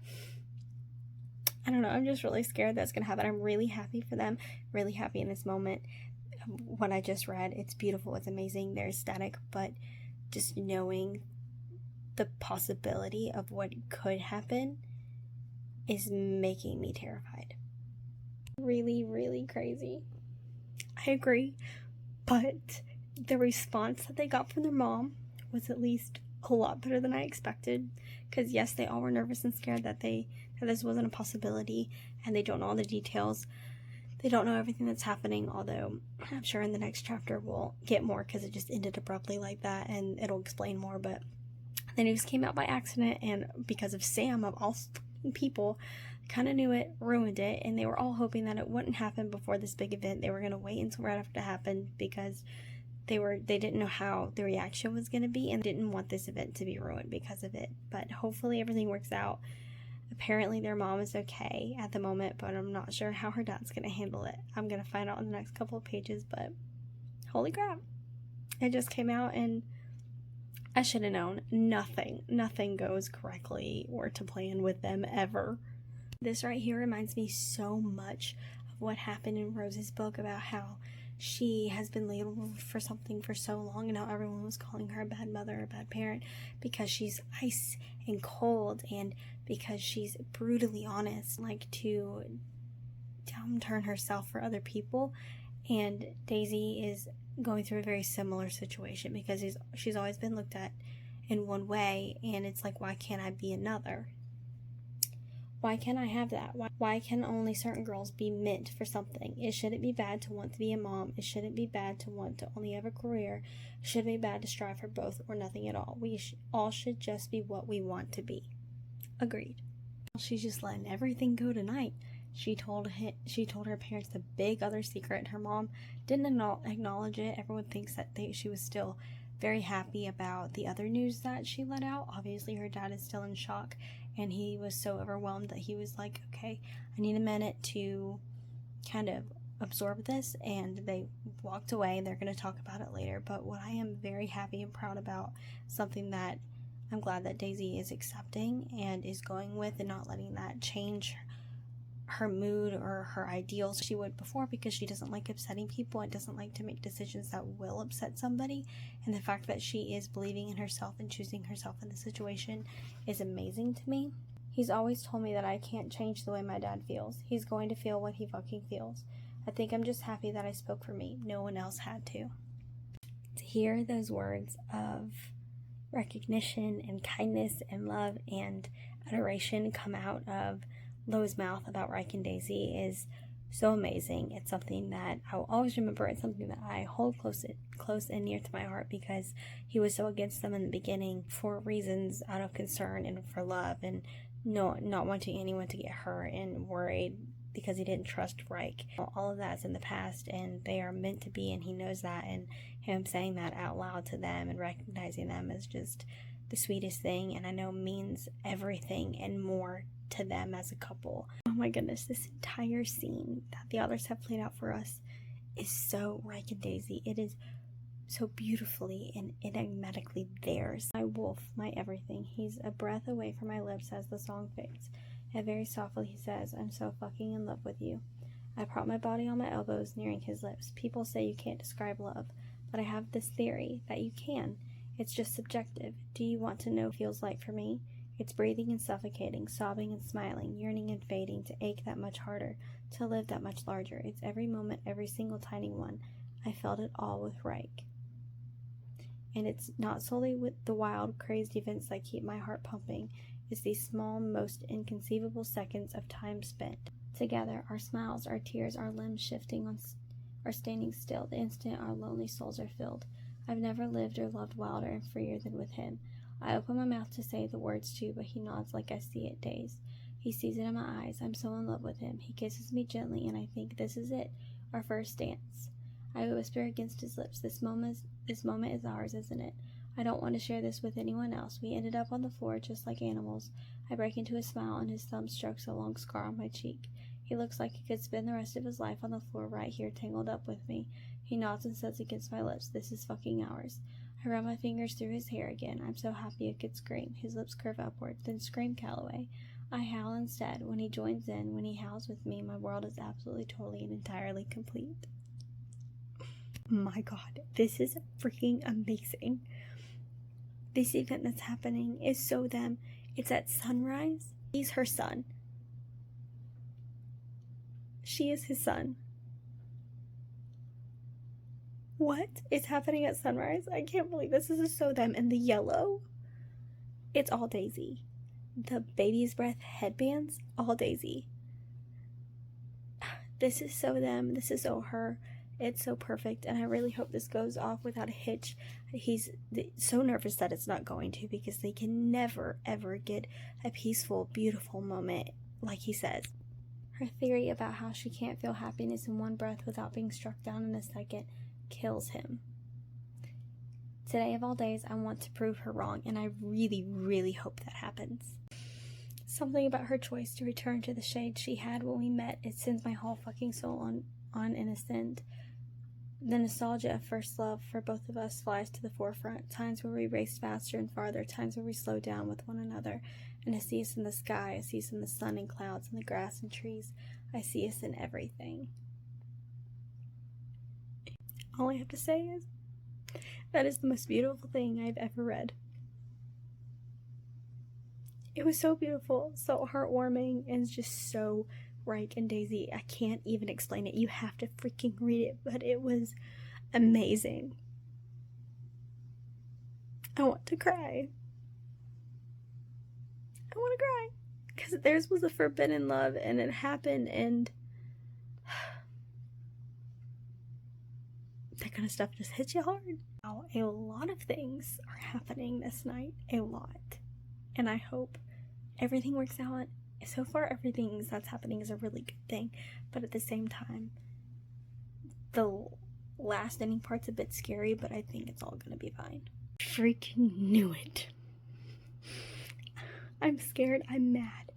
I don't know, I'm just really scared that's gonna happen. I'm really happy for them, really happy in this moment. What I just read, it's beautiful, it's amazing, they're ecstatic, but just knowing the possibility of what could happen is making me terrified. Really, really crazy. I agree, but the response that they got from their mom was at least a lot better than I expected, because yes, they all were nervous and scared that this wasn't a possibility, and they don't know all the details. They don't know everything that's happening, although I'm sure in the next chapter we'll get more, because it just ended abruptly like that, and it'll explain more. But the news came out by accident, and because of Sam, of all people, kind of knew it, ruined it, and they were all hoping that it wouldn't happen before this big event. They were going to wait until right after it happened because they didn't know how the reaction was going to be and didn't want this event to be ruined because of it. But hopefully everything works out. Apparently their mom is okay at the moment, but I'm not sure how her dad's going to handle it. I'm going to find out in the next couple of pages, but holy crap. It just came out and I should have known. Nothing goes correctly or to plan with them ever. This right here reminds me so much of what happened in Rose's book about how she has been labeled for something for so long, and how everyone was calling her a bad mother, a bad parent, because she's ice and cold, and because she's brutally honest, like to downturn herself for other people. And Daisy is going through a very similar situation because she's always been looked at in one way, and it's like, why can't I be another? Why can't I have that? Why can only certain girls be meant for something? It shouldn't be bad to want to be a mom. It shouldn't be bad to want to only have a career. It shouldn't be bad to strive for both or nothing at all. We all should just be what we want to be. Agreed. She's just letting everything go tonight. She told her parents the big other secret. Her mom didn't acknowledge it. Everyone thinks that she was still very happy about the other news that she let out. Obviously, her dad is still in shock, and he was so overwhelmed that he was like, okay, I need a minute to kind of absorb this, and they walked away, and they're going to talk about it later. But what I am very happy and proud about, something that I'm glad that Daisy is accepting and is going with, and not letting that change her mood or her ideals she would before, because she doesn't like upsetting people and doesn't like to make decisions that will upset somebody. And the fact that she is believing in herself and choosing herself in the situation is amazing to me. He's always told me that I can't change the way my dad feels. He's going to feel what he fucking feels. I think I'm just happy that I spoke for me. No one else had to. To hear those words of recognition and kindness and love and adoration come out of Lo's mouth about Reich and Daisy is so amazing. It's something that I will always remember. It's something that I hold close and near to my heart, because he was so against them in the beginning for reasons out of concern and for love, and not wanting anyone to get hurt, and worried because he didn't trust Reich. All of that's in the past, and they are meant to be, and he knows that, and him saying that out loud to them and recognizing them is just the sweetest thing, and I know means everything and more to them as a couple. Oh my goodness, this entire scene that the authors have played out for us is so Reich and Daisy. It is so beautifully and enigmatically theirs. My wolf, my everything. He's a breath away from my lips as the song fades. And very softly he says, I'm so fucking in love with you. I prop my body on my elbows, nearing his lips. People say you can't describe love, but I have this theory that you can. It's just subjective. Do you want to know what it feels like for me? It's breathing and suffocating, sobbing and smiling, yearning and fading, to ache that much harder, to live that much larger. It's every moment, every single tiny one. I felt it all with Reich. And it's not solely with the wild, crazed events that keep my heart pumping. It's these small, most inconceivable seconds of time spent together. Our smiles, our tears, our limbs shifting are standing still. The instant our lonely souls are filled. I've never lived or loved wilder and freer than with him. I open my mouth to say the words too, but he nods like I see it, dazed. He sees it in my eyes. I'm so in love with him. He kisses me gently, and I think this is it, our first dance. I whisper against his lips, this moment is ours, isn't it? I don't want to share this with anyone else. We ended up on the floor just like animals. I break into a smile, and his thumb strokes a long scar on my cheek. He looks like he could spend the rest of his life on the floor right here, tangled up with me. He nods and says against my lips, this is fucking ours. I run my fingers through his hair again. I'm so happy I could scream. His lips curve upward. Then scream, Calloway. I howl instead. When he joins in, when he howls with me, my world is absolutely, totally, and entirely complete. My God, this is freaking amazing. This event that's happening is so them. It's at sunrise. He's her son. She is his son. What is happening at sunrise? I can't believe this is so them. And the yellow, it's all Daisy. The baby's breath headbands, all Daisy. This is so them. This is so her. It's so perfect, and I really hope this goes off without a hitch. He's so nervous that it's not going to, because they can never, ever get a peaceful, beautiful moment, like he says. Her theory about how she can't feel happiness in one breath without being struck down in a second kills him. Today of all days, I want to prove her wrong, and I really, really hope that happens. Something about her choice to return to the shade she had when we met, it sends my whole fucking soul on an ascent. The nostalgia of first love for both of us flies to the forefront. Times where we raced faster and farther, times where we slowed down with one another. And I see us in the sky, I see us in the sun and clouds and the grass and trees. I see us in everything. All I have to say is, that is the most beautiful thing I've ever read. It was so beautiful, so heartwarming, and just so Reich and Daisy. I can't even explain it. You have to freaking read it, but it was amazing. I want to cry. I want to cry. Because theirs was a forbidden love, and it happened, and that kind of stuff just hits you hard. Now, a lot of things are happening this night. A lot. And I hope everything works out. So far, everything that's happening is a really good thing, but at the same time, the last ending part's a bit scary, but I think it's all gonna be fine. Freaking knew it. I'm scared, I'm mad,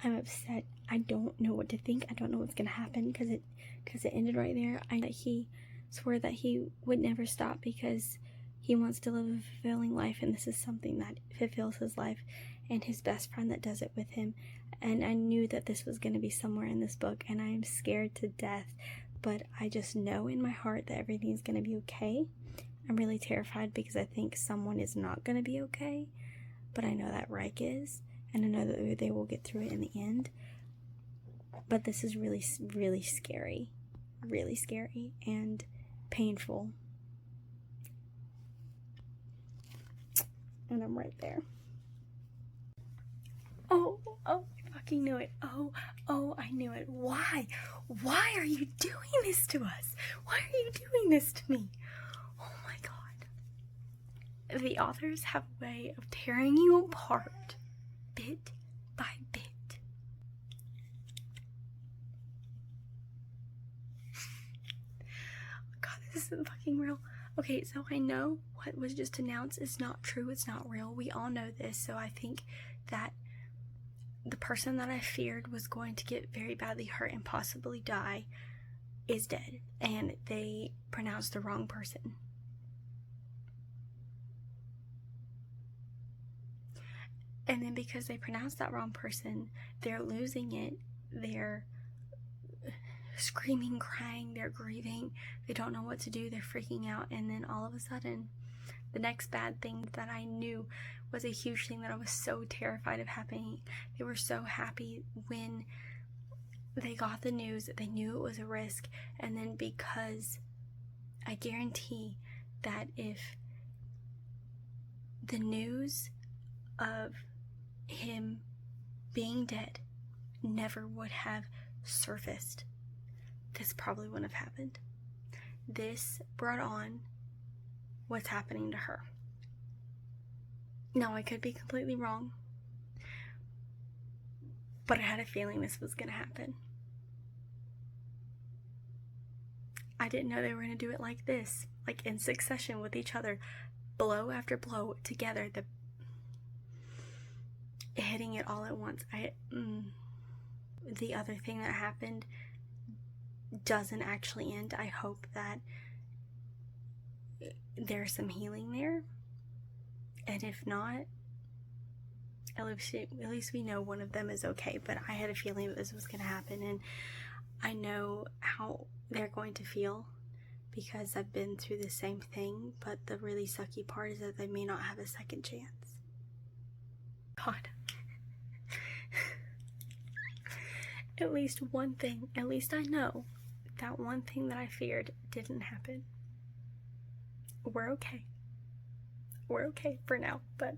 I'm upset, I don't know what to think, I don't know what's gonna happen, because it ended right there. I know that he swore that he would never stop because he wants to live a fulfilling life, and this is something that fulfills his life, and his best friend that does it with him. And I knew that this was going to be somewhere in this book, and I am scared to death, but I just know in my heart that everything's going to be okay. I'm really terrified because I think someone is not going to be okay, but I know that Reich is, and I know that they will get through it in the end. But this is really, really scary, and painful. And I'm right there. Oh, I fucking knew it. Oh, I knew it. Why? Why are you doing this to us? Why are you doing this to me? Oh my God. The authors have a way of tearing you apart, bit by bit. isn't fucking real. Okay, so I know what was just announced is not true. It's not real. We all know this. So I think that the person that I feared was going to get very badly hurt and possibly die is dead. And they pronounced the wrong person. And then because they pronounced that wrong person, they're losing it. They're screaming, crying, they're grieving. They don't know what to do. They're freaking out. And then all of a sudden, the next bad thing that I knew was a huge thing that I was so terrified of happening. They were so happy when they got the news that they knew it was a risk. And then because I guarantee that if the news of him being dead never would have surfaced, this probably wouldn't have happened. This brought on what's happening to her. Now, I could be completely wrong, but I had a feeling this was going to happen. I didn't know they were going to do it like this, like in succession with each other, blow after blow together, hitting it all at once. The other thing that happened doesn't actually end. I hope that there's some healing there, and if not, at least we know one of them is okay. But I had a feeling that this was going to happen, and I know how they're going to feel because I've been through the same thing. But the really sucky part is that they may not have a second chance. God. At least one thing, at least I know that one thing that I feared didn't happen. We're okay. We're okay for now, but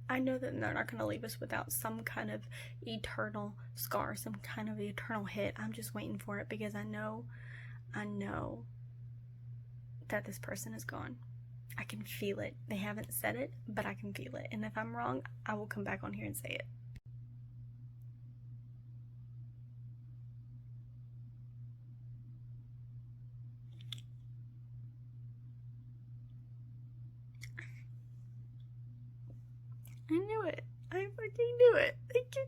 I know that they're not going to leave us without some kind of eternal scar, some kind of eternal hit. I'm just waiting for it because I know that this person is gone. I can feel it. They haven't said it, but I can feel it. And if I'm wrong, I will come back on here and say it. I knew it. I fucking knew it. Thank you.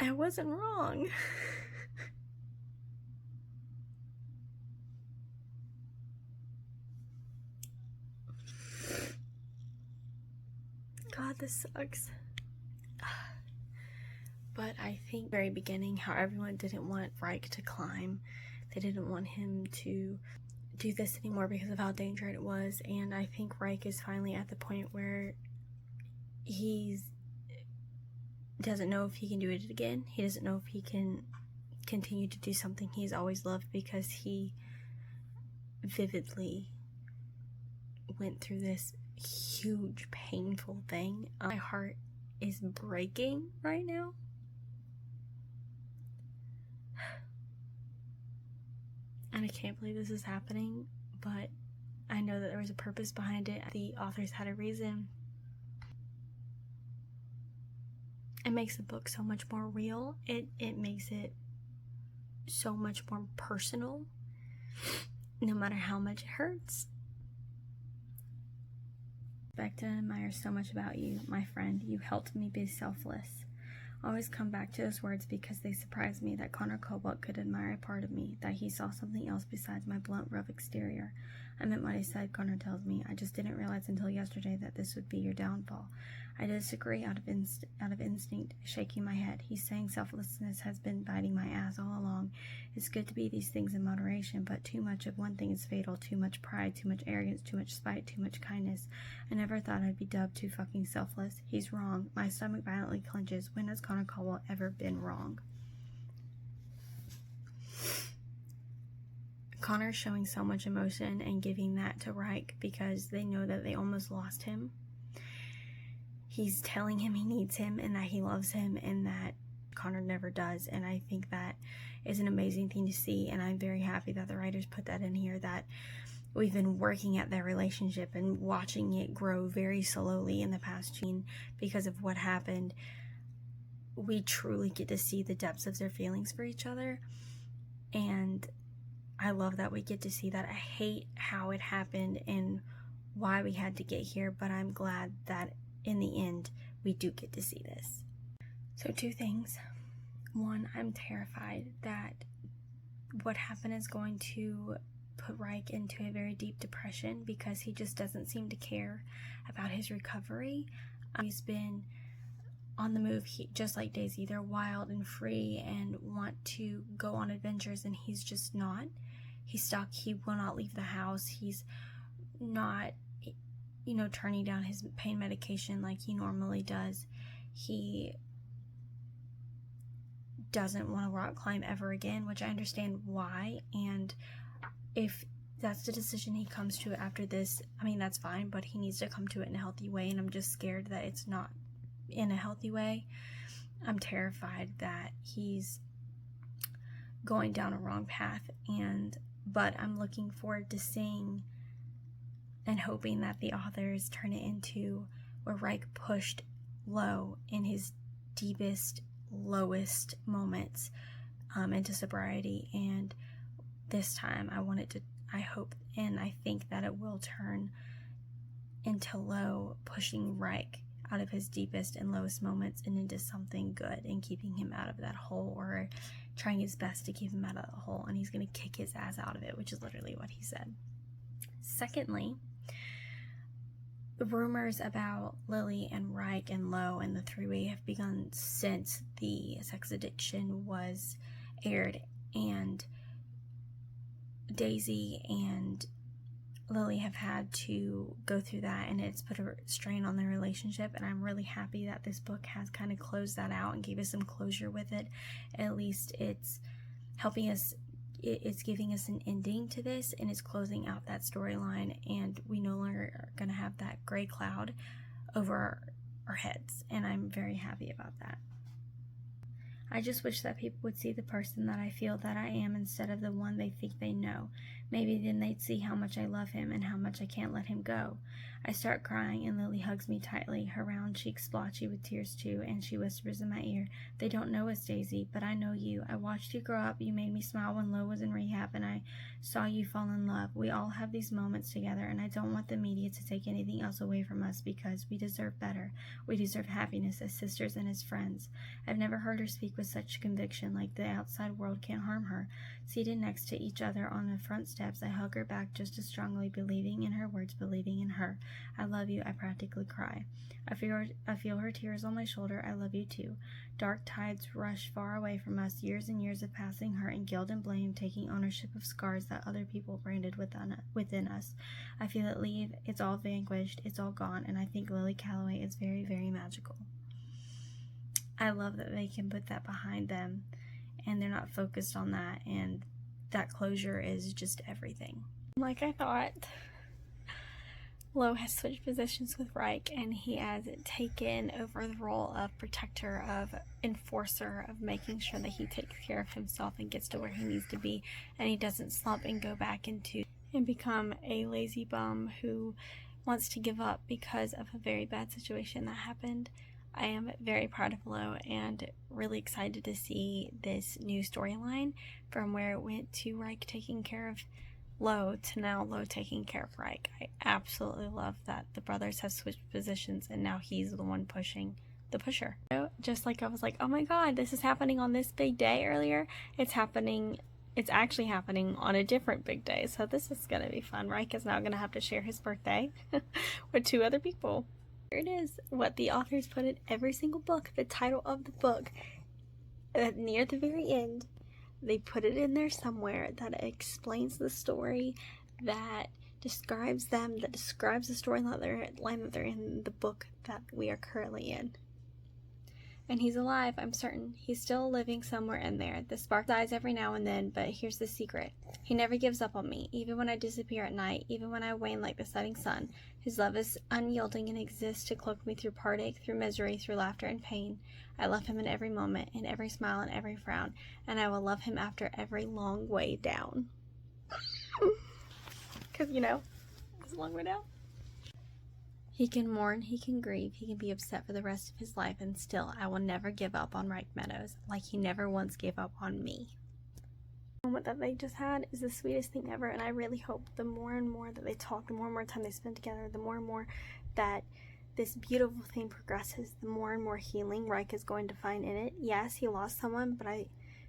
I wasn't wrong. God, this sucks. But I think very beginning how everyone didn't want Reich to climb. They didn't want him to do this anymore because of how dangerous it was. And I think Reich is finally at the point where he doesn't know if he can do it again. He doesn't know if he can continue to do something he's always loved because he vividly went through this huge painful thing. My heart is breaking right now. And I can't believe this is happening, but I know that there was a purpose behind it. The authors had a reason. It makes the book so much more real. It makes it so much more personal, no matter how much it hurts. I expect to admire so much about you, my friend. You helped me be selfless. Always come back to those words because they surprised me that Connor Cobalt could admire a part of me, that he saw something else besides my blunt, rough exterior. I meant what I said, Connor tells me. I just didn't realize until yesterday that this would be your downfall. I disagree out of instinct, shaking my head. He's saying selflessness has been biting my ass all along. It's good to be these things in moderation, but too much of one thing is fatal. Too much pride, too much arrogance, too much spite, too much kindness. I never thought I'd be dubbed too fucking selfless. He's wrong. My stomach violently clenches. When has Connor Caldwell ever been wrong? Connor's showing so much emotion and giving that to Reich because they know that they almost lost him. He's telling him he needs him and that he loves him and that Connor never does. And I think that is an amazing thing to see. And I'm very happy that the writers put that in here, that we've been working at their relationship and watching it grow very slowly in the past scene because of what happened. We truly get to see the depths of their feelings for each other. And I love that we get to see that. I hate how it happened and why we had to get here, but I'm glad that in the end we do get to see this. So 2 things. 1, I'm terrified that what happened is going to put Reich into a very deep depression because he just doesn't seem to care about his recovery. He's been on the move, just like Daisy. They're wild and free and want to go on adventures, and he's just not. He's stuck. He will not leave the house. He's not, turning down his pain medication like he normally does. He doesn't want to rock climb ever again, which I understand why. And if that's the decision he comes to after this, that's fine, but he needs to come to it in a healthy way. And I'm just scared that it's not in a healthy way. I'm terrified that he's going down a wrong path, but I'm looking forward to seeing and hoping that the authors turn it into where Reich pushed low in his deepest, lowest moments into sobriety, and this time I hope and I think that it will turn into low, pushing Reich out of his deepest and lowest moments and into something good and keeping him out of that hole, or trying his best to keep him out of the hole, and he's going to kick his ass out of it, which is literally what he said. Secondly, the rumors about Lily and Reich and Lo and the three-way have begun since the sex addiction was aired, and Daisy and Lily have had to go through that, and it's put a strain on their relationship, and I'm really happy that this book has kind of closed that out and gave us some closure with it. At least it's helping us, it's giving us an ending to this, and it's closing out that storyline, and we no longer are going to have that gray cloud over our heads, and I'm very happy about that. I just wish that people would see the person that I feel that I am instead of the one they think they know. Maybe then they'd see how much I love him and how much I can't let him go. I start crying and Lily hugs me tightly, her round cheeks splotchy with tears too, and she whispers in my ear, "They don't know us, Daisy, but I know you. I watched you grow up. You made me smile when Lo was in rehab, and I saw you fall in love. We all have these moments together, and I don't want the media to take anything else away from us because we deserve better. We deserve happiness as sisters and as friends." I've never heard her speak with such conviction, like the outside world can't harm her. Seated next to each other on the front steps, I hug her back just as strongly, believing in her words, believing in her. "I love you," I practically cry. I feel her tears on my shoulder. "I love you too." Dark tides rush far away from us, years and years of passing hurt and guilt and blame, taking ownership of scars that other people branded within us. I feel it leave. It's all vanquished. It's all gone, and I think Lily Calloway is very, very magical. I love that they can put that behind them, and they're not focused on that, and that closure is just everything. Like I thought, Lo has switched positions with Reich, and he has taken over the role of protector, of enforcer, of making sure that he takes care of himself and gets to where he needs to be, and he doesn't slump and go back into and become a lazy bum who wants to give up because of a very bad situation that happened. I am very proud of Lo and really excited to see this new storyline from where it went to Reich taking care of Lo to now Lo taking care of Reich. I absolutely love that the brothers have switched positions and now he's the one pushing the pusher. Just like I was like, oh my god, this is happening on this big day earlier. It's actually happening on a different big day. So this is going to be fun. Reich is now going to have to share his birthday with 2 other people. Here it is, what the authors put in every single book, the title of the book. Near the very end, they put it in there somewhere that explains the story, that describes them, that describes the storyline that they're in the book that we are currently in. And he's alive, I'm certain. He's still living somewhere in there. The spark dies every now and then, but here's the secret. He never gives up on me, even when I disappear at night, even when I wane like the setting sun. His love is unyielding and exists to cloak me through heartache, through misery, through laughter and pain. I love him in every moment, in every smile and every frown, and I will love him after every long way down. Because, it's a long way down. He can mourn, he can grieve, he can be upset for the rest of his life, and still, I will never give up on Reich Meadows, like he never once gave up on me. The moment that they just had is the sweetest thing ever, and I really hope the more and more that they talk, the more and more time they spend together, the more and more that this beautiful thing progresses, the more and more healing Reich is going to find in it. Yes, he lost someone, but I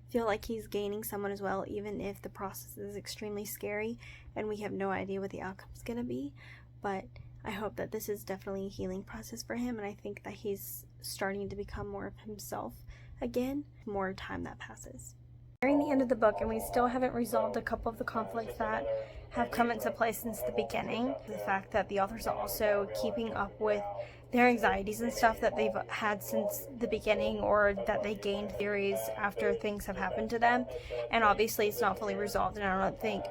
feel like he's gaining someone as well, even if the process is extremely scary, and we have no idea what the outcome is going to be, but I hope that this is definitely a healing process for him, and I think that he's starting to become more of himself again, more time that passes. Nearing the end of the book, and we still haven't resolved a couple of the conflicts that have come into play since the beginning. The fact that the authors are also keeping up with their anxieties and stuff that they've had since the beginning, or that they gained theories after things have happened to them, and obviously it's not fully resolved, and I don't think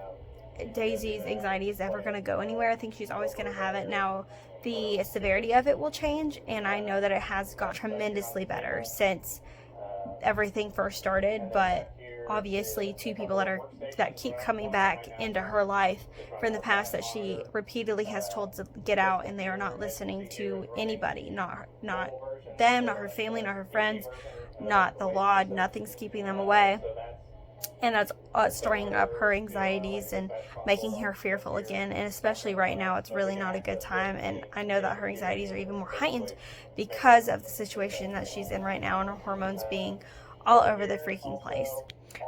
Daisy's anxiety is ever going to go anywhere. I think she's always going to have it. Now, the severity of it will change, and I know that it has got tremendously better since everything first started, but obviously two people that keep coming back into her life from the past that she repeatedly has told to get out, and they are not listening to anybody, not them, not her family, not her friends, not the law. Nothing's keeping them away. And that's stirring up her anxieties and making her fearful again. And especially right now, it's really not a good time. And I know that her anxieties are even more heightened because of the situation that she's in right now and her hormones being all over the freaking place.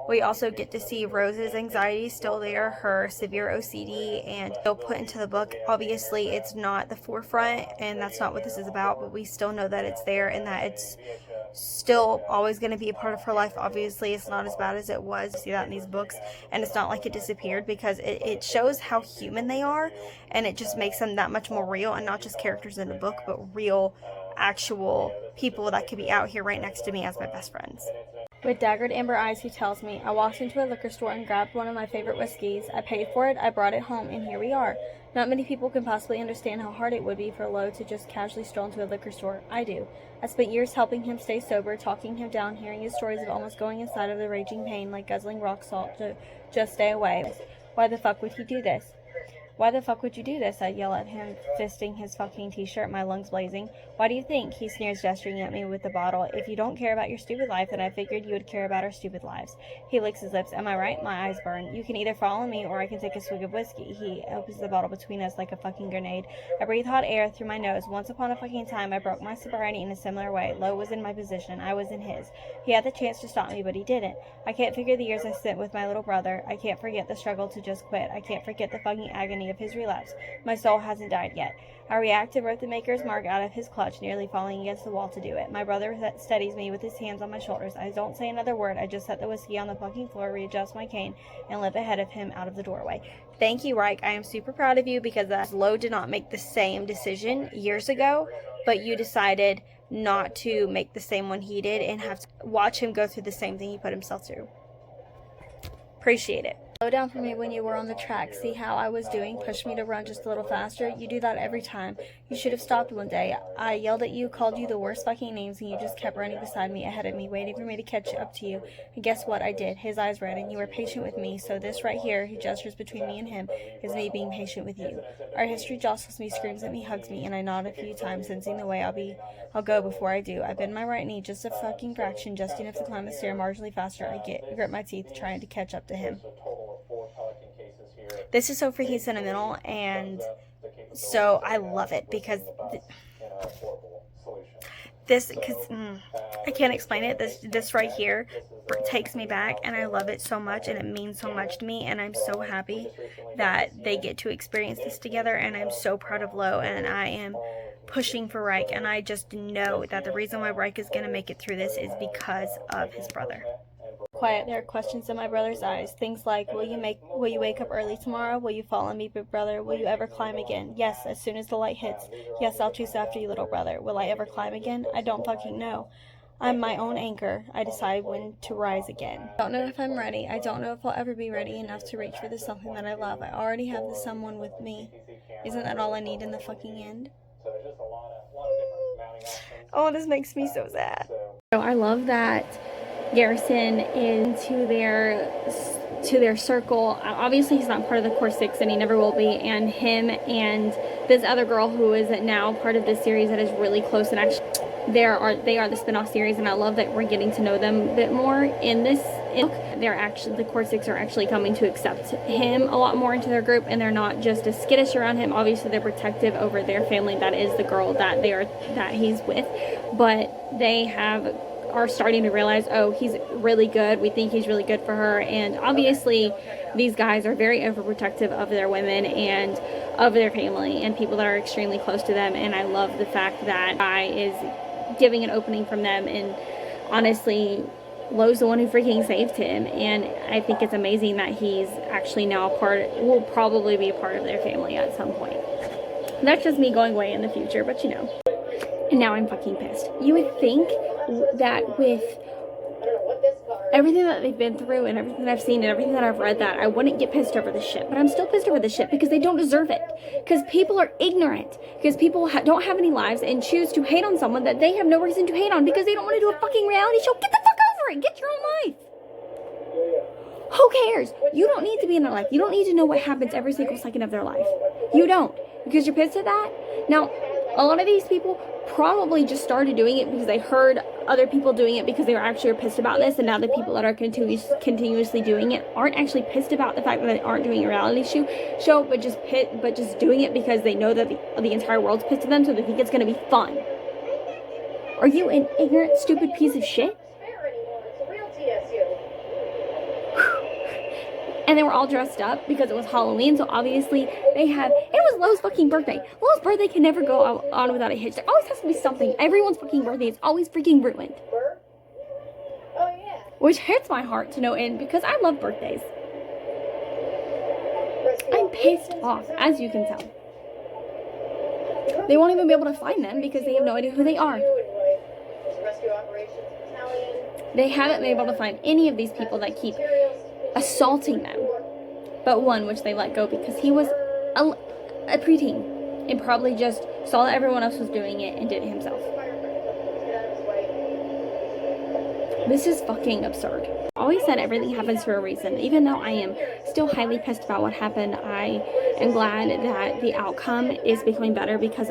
We also get to see Rose's anxiety still there, her severe OCD, and still put into the book. Obviously, it's not the forefront, and that's not what this is about, but we still know that it's there and that it's still always going to be a part of her life. Obviously, it's not as bad as it was. You see that in these books, and it's not like it disappeared, because it shows how human they are, and it just makes them that much more real, and not just characters in the book, but real, actual people that could be out here right next to me as my best friends. With daggered amber eyes, he tells me, I walked into a liquor store and grabbed one of my favorite whiskeys. I paid for it, I brought it home, and here we are. Not many people can possibly understand how hard it would be for Lo to just casually stroll into a liquor store. I do. I spent years helping him stay sober, talking him down, hearing his stories of almost going inside of the raging pain like guzzling rock salt to just stay away. Why the fuck would he do this? Why the fuck would you do this? I'd yell at him, fisting his fucking t-shirt, my lungs blazing. Why do you think? He sneers, gesturing at me with the bottle. If you don't care about your stupid life, then I figured you would care about our stupid lives. He licks his lips. Am I right? My eyes burn. You can either follow me, or I can take a swig of whiskey. He opens the bottle between us like a fucking grenade. I breathe hot air through my nose. Once upon a fucking time, I broke my sobriety in a similar way. Lo was in my position. I was in his. He had the chance to stop me, but he didn't. I can't figure the years I spent with my little brother. I can't forget the struggle to just quit. I can't forget the fucking agony of his relapse. My soul hasn't died yet. I react to rip the maker's mark out of his clutch, nearly falling against the wall to do it. My brother steadies me with his hands on my shoulders. I don't say another word. I just set the whiskey on the fucking floor, readjust my cane, and limp ahead of him out of the doorway. Thank you, Reich. I am super proud of you, because Lo did not make the same decision years ago, but you decided not to make the same one he did and have to watch him go through the same thing he put himself through. Appreciate it. Slow down for me when you were on the track. See how I was doing? Push me to run just a little faster. You do that every time. You should have stopped one day. I yelled at you, called you the worst fucking names, and you just kept running beside me, ahead of me, waiting for me to catch up to you. And guess what? I did. His eyes red, and you were patient with me. So this right here, he gestures between me and him, is me being patient with you. Our history jostles me, screams at me, hugs me, and I nod a few times, sensing the way I'll go before I do. I bend my right knee just a fucking fraction, just enough to climb the stair marginally faster. I grit my teeth, trying to catch up to him. This is so freaking sentimental, and so I love it, because I can't explain it. This right here takes me back, and I love it so much, and it means so much to me, and I'm so happy that they get to experience this together, and I'm so proud of Lo, and I am pushing for Reich, and I just know that the reason why Reich is going to make it through this is because of his brother. Quiet, there are questions in my brother's eyes. Things like, will you wake up early tomorrow? Will you follow me, big brother? Will you ever climb again? Yes, as soon as the light hits. Yes, I'll chase after you, little brother. Will I ever climb again? I don't fucking know. I'm my own anchor. I decide when to rise again. I don't know if I'm ready. I don't know if I'll ever be ready enough to reach for the something that I love. I already have the someone with me. Isn't that all I need in the fucking end? Oh, this makes me so sad. So I love that Garrison is to their circle. Obviously he's not part of the core 6 and he never will be, and him and this other girl who is now part of this series that is really close, and actually they are the spin-off series, and I love that we're getting to know them a bit more in this. The core 6 are actually coming to accept him a lot more into their group, and they're not just as skittish around him. Obviously they're protective over their family, that is the girl that he's with, but they are starting to realize, oh, he's really good, we think he's really good for her. And obviously these guys are very overprotective of their women and of their family and people that are extremely close to them, and I love the fact that Guy is giving an opening from them, and honestly Lo's the one who freaking saved him, and I think it's amazing that he's actually now will probably be a part of their family at some point. That's just me going way in the future, but you know. And now I'm fucking pissed. You would think that with everything that they've been through and everything that I've seen and everything that I've read, that I wouldn't get pissed over this shit, but I'm still pissed over this shit because they don't deserve it, because people are ignorant, because people don't have any lives and choose to hate on someone that they have no reason to hate on because they don't want to do a fucking reality show. Get the fuck over it. Get your own life. Who cares? You don't need to be in their life. You don't need to know what happens every single second of their life. You don't, because you're pissed at that. Now, a lot of these people probably just started doing it because they heard other people doing it because they were actually pissed about this, and now the people that are continuously doing it aren't actually pissed about the fact that they aren't doing a reality show, but just doing it because they know that the entire world's pissed at them, so they think it's going to be fun. Are you an ignorant, stupid piece of shit? And they were all dressed up because it was Halloween, so obviously it was Lo's fucking birthday. Lo's birthday can never go on without a hitch. There always has to be something. Everyone's fucking birthday is always freaking ruined. Oh, yeah. Which hurts my heart to no end because I love birthdays. I'm pissed off, as you can tell. They won't even be able to find them because they have no idea who they are. They haven't been able to find any of these people that keep assaulting them, but one which they let go because he was a preteen and probably just saw that everyone else was doing it and did it himself. This is fucking absurd. I always said everything happens for a reason. Even though I am still highly pissed about what happened, I am glad that the outcome is becoming better because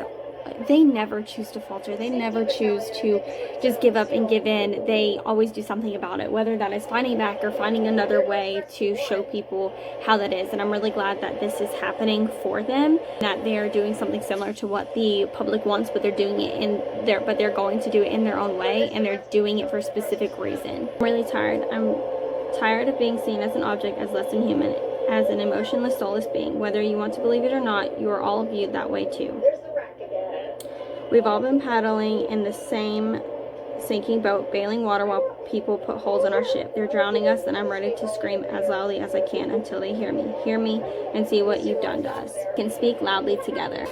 they never choose to falter. They never choose to just give up and give in. They always do something about it, whether that is fighting back or finding another way to show people how that is. And I'm really glad that this is happening for them, that they're doing something similar to what the public wants, but they're doing it but they're going to do it in their own way, and they're doing it for a specific reason. I'm really tired. I'm tired of being seen as an object, as less than human, as an emotionless, soulless being. Whether you want to believe it or not, you are all viewed that way too. We've all been paddling in the same sinking boat, bailing water while people put holes in our ship. They're drowning us, and I'm ready to scream as loudly as I can until they hear me. Hear me and see what you've done to us. We can speak loudly together.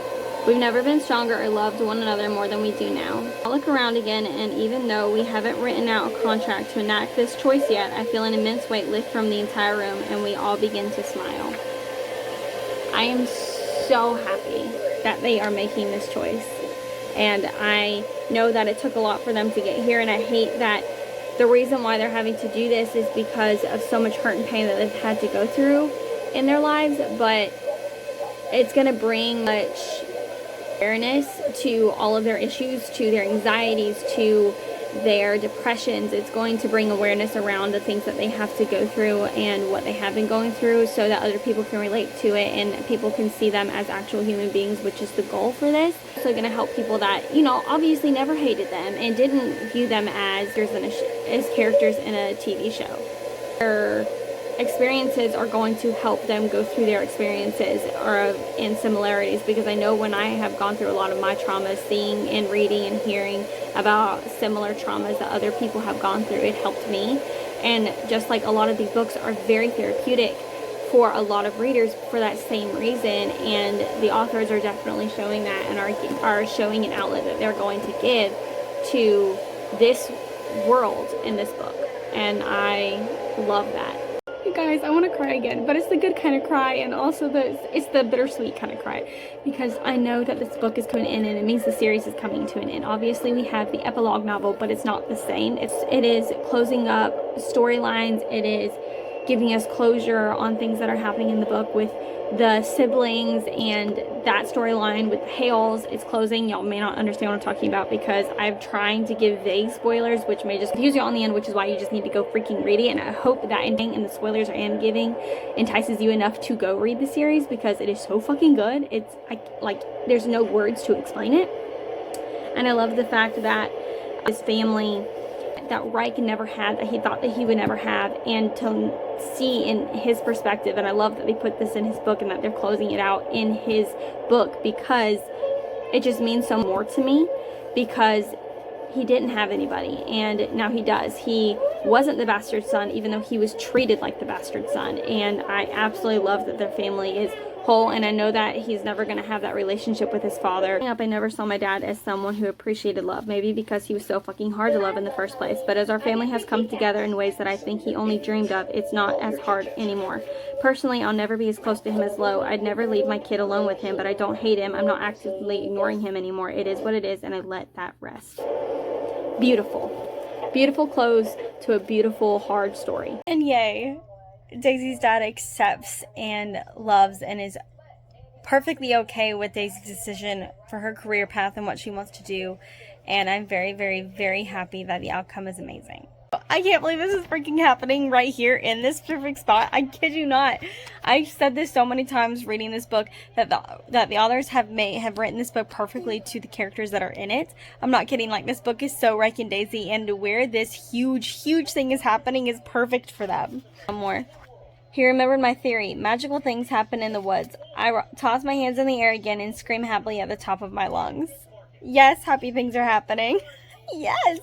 We've never been stronger or loved one another more than we do now. I look around again, and even though we haven't written out a contract to enact this choice yet, I feel an immense weight lift from the entire room, and we all begin to smile. I am so happy that they are making this choice. And I know that it took a lot for them to get here, and I hate that the reason why they're having to do this is because of so much hurt and pain that they've had to go through in their lives, but it's going to bring much awareness to all of their issues, to their anxieties, to their depressions. It's going to bring awareness around the things that they have to go through and what they have been going through, so that other people can relate to it and people can see them as actual human beings, which is the goal for this. Also going to help people that, you know, obviously never hated them and didn't view them as characters in a TV show. Their experiences are going to help them go through their experiences in similarities, because I know when I have gone through a lot of my traumas, seeing and reading and hearing about similar traumas that other people have gone through, it helped me. And just like a lot of these books are very therapeutic for a lot of readers for that same reason, and the authors are definitely showing that and are showing an outlet that they're going to give to this world in this book, and I love that. You guys, I want to cry again, but it's the good kind of cry, and also it's the bittersweet kind of cry, because I know that this book is coming in, and it means the series is coming to an end. Obviously, we have the epilogue novel, but it's not the same. It is closing up storylines. It is giving us closure on things that are happening in the book with the siblings and that storyline with the Hales. It's closing. Y'all may not understand what I'm talking about because I'm trying to give vague spoilers, which may just confuse you on the end, which is why you just need to go freaking read it. And I hope that ending and the spoilers I am giving entices you enough to go read the series, because it is so fucking good. It's like there's no words to explain it. And I love the fact that this family that Reich never had, that he thought that he would never have, and to see in his perspective. And I love that they put this in his book and that they're closing it out in his book, because it just means so more to me, because he didn't have anybody and now he does. He wasn't the bastard son, even though he was treated like the bastard son, and I absolutely love that their family is whole. And I know that he's never going to have that relationship with his father. Growing up, I never saw my dad as someone who appreciated love, maybe because he was so fucking hard to love in the first place. But as our family has come together in ways that I think he only dreamed of, it's not as hard anymore. Personally, I'll never be as close to him as Lo. I'd never leave my kid alone with him, but I don't hate him. I'm not actively ignoring him anymore. It is what it is, and I let that rest. Beautiful. Beautiful close to a beautiful, hard story. And yay, Daisy's dad accepts and loves and is perfectly okay with Daisy's decision for her career path and what she wants to do. And I'm very, very, very happy that the outcome is amazing. I can't believe this is freaking happening right here in this perfect spot. I kid you not. I've said this so many times reading this book, that the authors have written this book perfectly to the characters that are in it. I'm not kidding. Like, this book is so Reich and Daisy, and where this huge thing is happening is perfect for them. One more. He remembered my theory. Magical things happen in the woods. I toss my hands in the air again and scream happily at the top of my lungs. Yes, happy things are happening. Yes.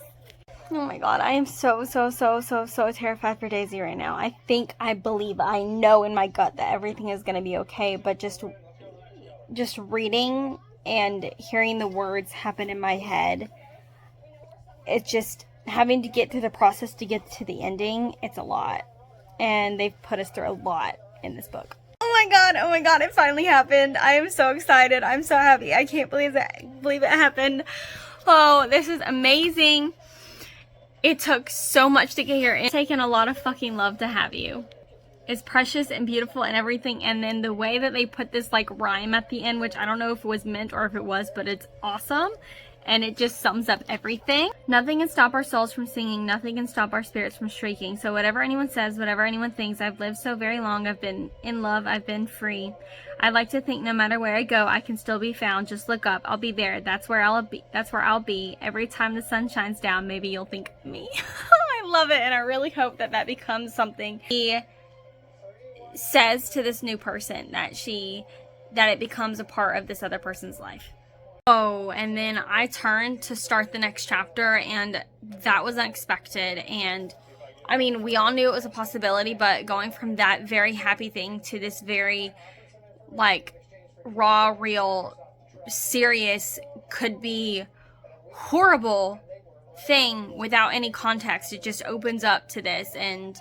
Oh my god, I am so terrified for Daisy right now. I believe, I know in my gut that everything is going to be okay, but just reading and hearing the words happen in my head, it's just having to get through the process to get to the ending. It's a lot, and they've put us through a lot in this book. Oh my god, it finally happened. I am so excited. I'm so happy. I can't believe it happened. Oh, this is amazing. It took so much to get here. It's taken a lot of fucking love to have you. It's precious and beautiful and everything. And then the way that they put this like rhyme at the end, which I don't know if it was meant or if it was, but it's awesome. And it just sums up everything. Nothing can stop our souls from singing. Nothing can stop our spirits from shrieking. So whatever anyone says, whatever anyone thinks, I've lived so very long. I've been in love. I've been free. I like to think no matter where I go, I can still be found. Just look up. I'll be there. That's where I'll be. That's where I'll be. Every time the sun shines down, maybe you'll think of me. I love it. And I really hope that that becomes something he says to this new person, that it becomes a part of this other person's life. Oh, and then I turned to start the next chapter, and that was unexpected. And I mean, we all knew it was a possibility, but going from that very happy thing to this very like raw, real, serious, could be horrible thing without any context, it just opens up to this, and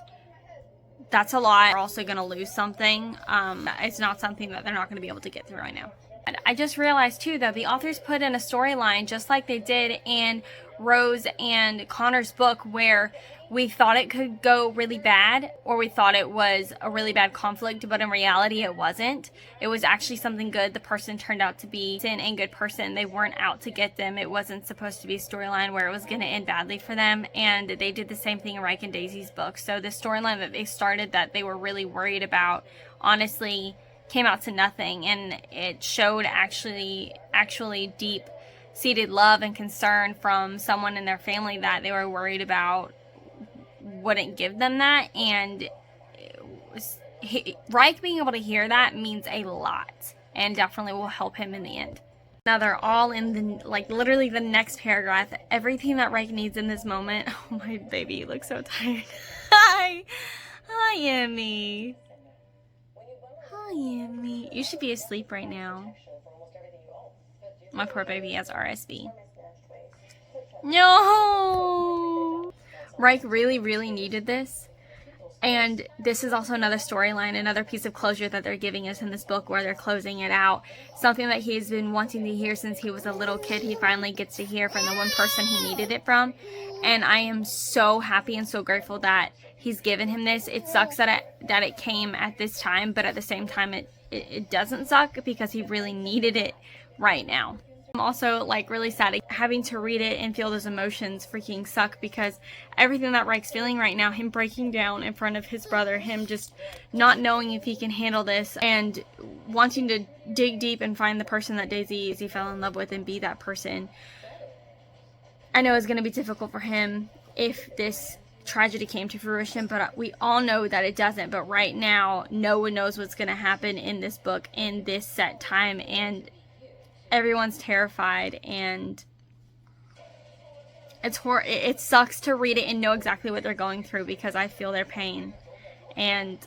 that's a lot. We're also going to lose something. It's not something that they're not going to be able to get through right now. I just realized too that the authors put in a storyline just like they did in Rose and Connor's book, where we thought it could go really bad, or we thought it was a really bad conflict, but in reality it wasn't. It was actually something good. The person turned out to be sin and good person. They weren't out to get them. It wasn't supposed to be a storyline where it was going to end badly for them, and they did the same thing in Reich and Daisy's book. So the storyline that they started that they were really worried about honestly came out to nothing, and it showed actually deep-seated love and concern from someone in their family that they were worried about wouldn't give them that. And Reich being able to hear that means a lot, and definitely will help him in the end. Now they're all in the, like, literally the next paragraph. Everything that Reich needs in this moment. Oh, my baby, you look so tired. Hi, Emmy. Hi, Emmy. You should be asleep right now. My poor baby has RSV. No! Reich really needed this. And this is also another storyline, another piece of closure that they're giving us in this book where they're closing it out. Something that he's been wanting to hear since he was a little kid. He finally gets to hear from the one person he needed it from. And I am so happy and so grateful that he's given him this. It sucks that it came at this time, but at the same time it doesn't suck because he really needed it right now. I'm also like really sad having to read it and feel those emotions freaking suck because everything that Reich's feeling right now, him breaking down in front of his brother, him just not knowing if he can handle this and wanting to dig deep and find the person that Daisy fell in love with and be that person. I know it's going to be difficult for him if this tragedy came to fruition, but we all know that it doesn't. But right now, no one knows what's going to happen in this book in this set time, and everyone's terrified, and it sucks to read it and know exactly what they're going through because I feel their pain. And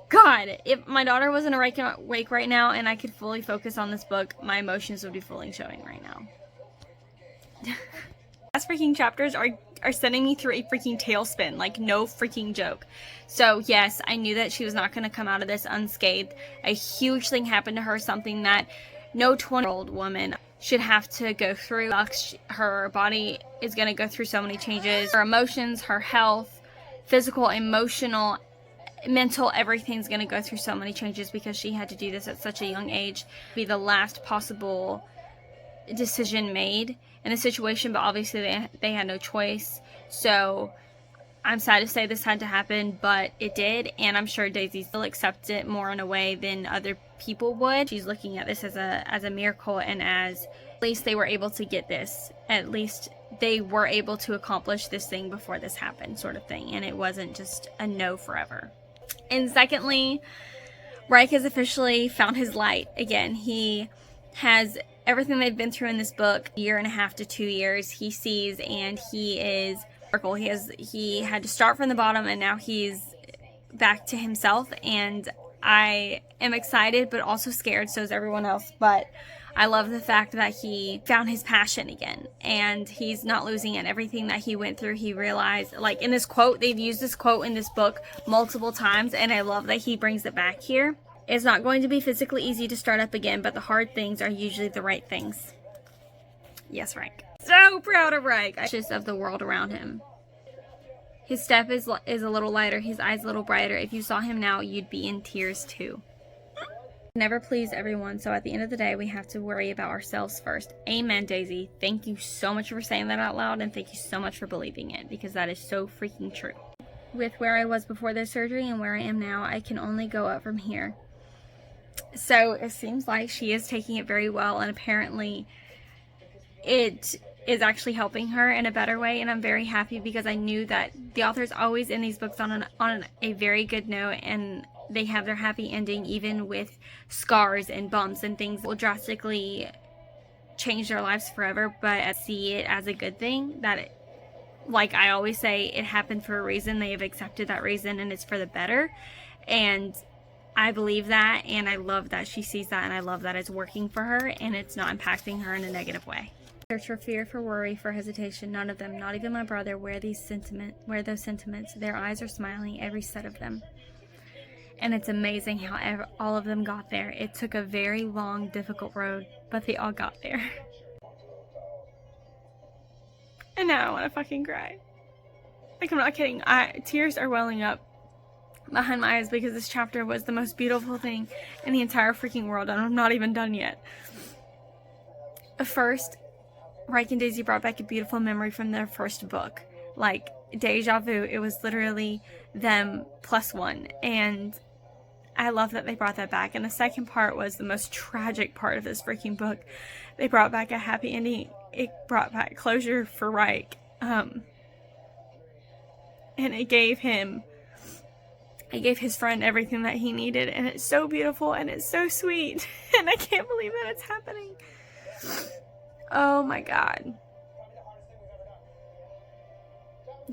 God, if my daughter wasn't awake right now and I could fully focus on this book, my emotions would be fully showing right now. Last freaking chapters are sending me through a freaking tailspin, like no freaking joke. So yes, I knew that she was not going to come out of this unscathed. A huge thing happened to her, something that no 20-year-old woman should have to go through. Her body is going to go through so many changes. Her emotions, her health, physical, emotional, mental, everything's going to go through so many changes because she had to do this at such a young age. Be the last possible decision made in a situation, but obviously they had no choice. So I'm sad to say this had to happen, but it did, and I'm sure Daisy still accepts it more in a way than other people would. She's looking at this as a miracle, and as at least they were able to get this. At least they were able to accomplish this thing before this happened, sort of thing, and it wasn't just a no forever. And secondly, Reich has officially found his light again. He has everything they've been through in this book, 1.5 to 2 years, he sees, and he is he had to start from the bottom, and now he's back to himself. And I am excited but also scared, so is everyone else. But I love the fact that he found his passion again, and he's not losing it. Everything that he went through, he realized, like in this quote, they've used this quote in this book multiple times, and I love that he brings it back here. It's not going to be physically easy to start up again, but the hard things are usually the right things. Yes, Reich. So proud of Reich. Just of the world around him. His step is a little lighter, his eyes a little brighter. If you saw him now, you'd be in tears too. Never please everyone, so at the end of the day, we have to worry about ourselves first. Amen, Daisy. Thank you so much for saying that out loud, and thank you so much for believing it, because that is so freaking true. With where I was before this surgery and where I am now, I can only go up from here. So it seems like she is taking it very well, and apparently it is actually helping her in a better way, and I'm very happy because I knew that the author's always in these books on a very good note, and they have their happy ending even with scars and bumps and things that will drastically change their lives forever. But I see it as a good thing, that like I always say, it happened for a reason. They have accepted that reason, and it's for the better, and I believe that, and I love that she sees that, and I love that it's working for her and it's not impacting her in a negative way. Search for fear, for worry, for hesitation. None of them, not even my brother, wear those sentiments. Their eyes are smiling, every set of them. And it's amazing how all of them got there. It took a very long, difficult road, but they all got there. And now I want to fucking cry. Like, I'm not kidding. Tears are welling up behind my eyes because this chapter was the most beautiful thing in the entire freaking world, and I'm not even done yet. First, Reich and Daisy brought back a beautiful memory from their first book. Like, deja vu. It was literally them plus one, and I love that they brought that back. And the second part was the most tragic part of this freaking book. They brought back a happy ending. It brought back closure for Reich, and it gave his friend everything that he needed, and it's so beautiful and it's so sweet, and I can't believe that it's happening. Oh my God.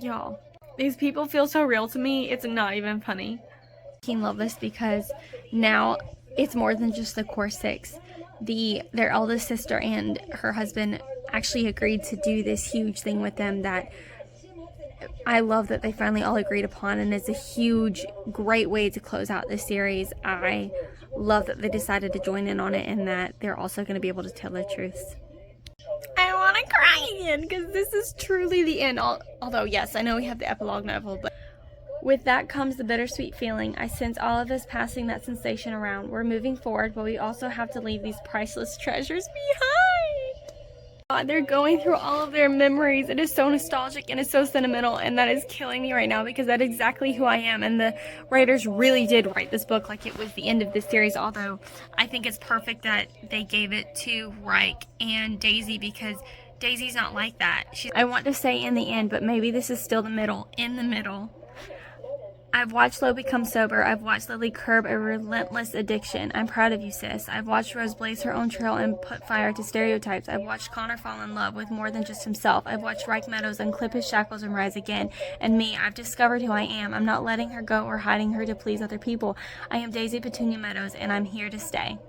Y'all, these people feel so real to me, it's not even funny. I love this because now it's more than just the core six. Their eldest sister and her husband actually agreed to do this huge thing with them that I love that they finally all agreed upon, and it's a huge, great way to close out this series. I love that they decided to join in on it, and that they're also going to be able to tell their truths. I want to cry again because this is truly the end. Although, yes, I know we have the epilogue novel, but with that comes the bittersweet feeling. I sense all of us passing that sensation around. We're moving forward, but we also have to leave these priceless treasures behind. God, they're going through all of their memories. It is so nostalgic and it's so sentimental, and that is killing me right now because that's exactly who I am. And the writers really did write this book like it was the end of the series, although I think it's perfect that they gave it to Reich and Daisy, because Daisy's not like that. I want to say in the end, but maybe this is still the middle. In the middle. I've watched Lo become sober. I've watched Lily curb a relentless addiction. I'm proud of you, sis. I've watched Rose blaze her own trail and put fire to stereotypes. I've watched Connor fall in love with more than just himself. I've watched Reich Meadows unclip his shackles and rise again. And me, I've discovered who I am. I'm not letting her go or hiding her to please other people. I am Daisy Petunia Meadows, and I'm here to stay.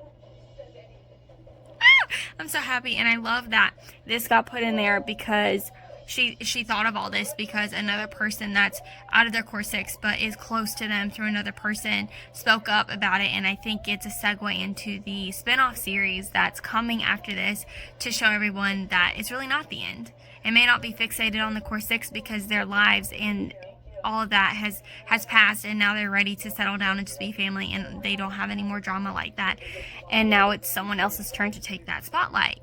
I'm so happy, and I love that this got put in there because she thought of all this because another person that's out of their core 6 but is close to them through another person spoke up about it. And I think it's a segue into the spin-off series that's coming after this to show everyone that it's really not the end. It may not be fixated on the core 6 because their lives and all of that has passed, and now they're ready to settle down and just be family, and they don't have any more drama like that. And now it's someone else's turn to take that spotlight.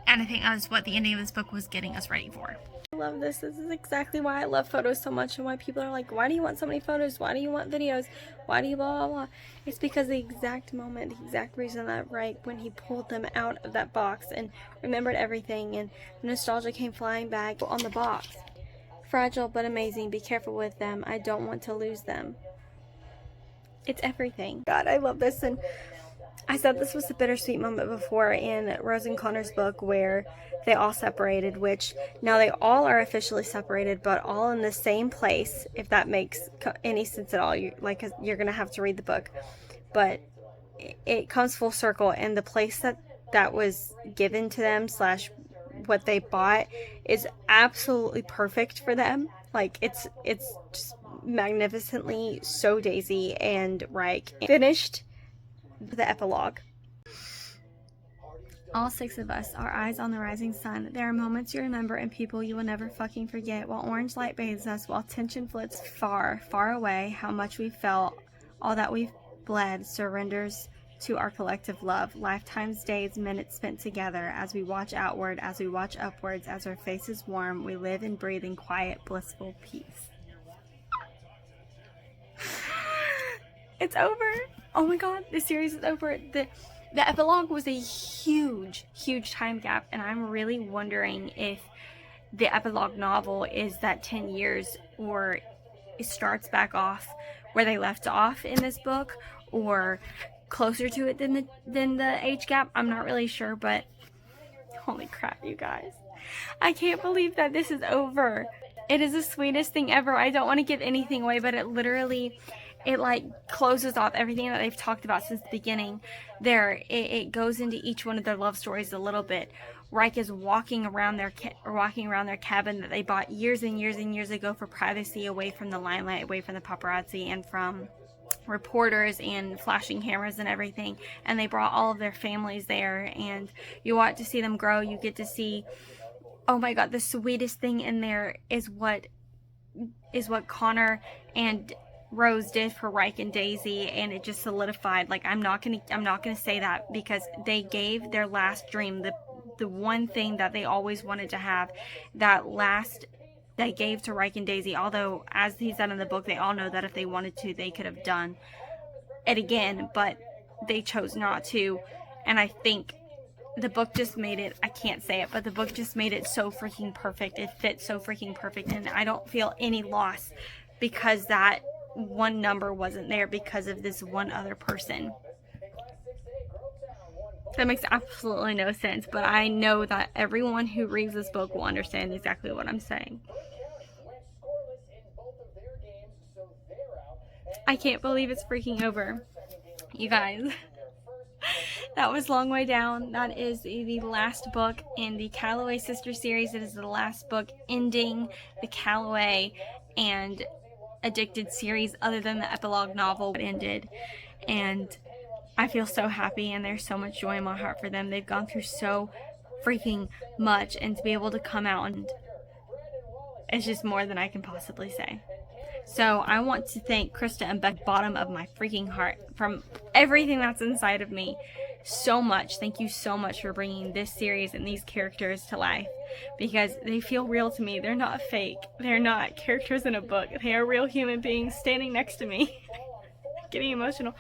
And I think that's what the ending of this book was getting us ready for. I love this. This is exactly why I love photos so much, and why people are like, why do you want so many photos? Why do you want videos? Why do you blah, blah, blah? It's because the exact moment, the exact reason that when he pulled them out of that box and remembered everything, and the nostalgia came flying back on the box. Fragile but amazing. Be careful with them. I don't want to lose them. It's everything. God, I love this. And I said this was a bittersweet moment before in Rose and Connor's book where they all separated, which now they all are officially separated, but all in the same place, if that makes any sense at all. You're going to have to read the book. But it comes full circle, and the place that was given to them / what they bought is absolutely perfect for them. Like, it's just magnificently so Daisy and Reich. Finished the epilogue. All 6 of us, our eyes on the rising sun. There are moments you remember and people you will never fucking forget. While orange light bathes us, while tension flits far, far away, how much we felt, all that we've bled surrenders to our collective love. Lifetimes, days, minutes spent together. As we watch outward, as we watch upwards, as our faces warm, we live and breathe in quiet, blissful peace. It's over. Oh my god, the series is over. The epilogue was a huge time gap, and I'm really wondering if the epilogue novel is that 10 years, or it starts back off where they left off in this book, or closer to it than the age gap. I'm not really sure, but holy crap, you guys. I can't believe that this is over. It is the sweetest thing ever. I don't want to give anything away, but it literally, it like closes off everything that they've talked about since the beginning. It goes into each one of their love stories a little bit. Reich is walking around their cabin that they bought years and years ago for privacy, away from the limelight, away from the paparazzi and from reporters and flashing cameras and everything. And they brought all of their families there, and you want to see them grow. You get to see, oh my god, the sweetest thing in there is what Connor and Rose did for Reich and Daisy, and it just solidified. Like, I'm not gonna say that, because they gave their last dream, the one thing that they always wanted to have, they gave to Reich and Daisy. Although, as he said in the book, they all know that if they wanted to, they could have done it again, but they chose not to. And I think the book just made it, I can't say it, but the book just made it so freaking perfect. It fits so freaking perfect, and I don't feel any loss because that one number wasn't there because of this one other person. That makes absolutely no sense, but I know that everyone who reads this book will understand exactly what I'm saying. I can't believe it's freaking over, you guys. that was Long Way Down. That is the last book in the Calloway sister series. It is the last book ending the Calloway and Addicted series, other than the epilogue novel that ended. And I feel so happy, and there's so much joy in my heart for them. They've gone through so freaking much, and to be able to come out, and it's just more than I can possibly say. So I want to thank Krista and Beck, bottom of my freaking heart, from everything that's inside of me, so much. Thank you so much for bringing this series and these characters to life, because they feel real to me. They're not fake. They're not characters in a book. They are real human beings standing next to me. Getting emotional.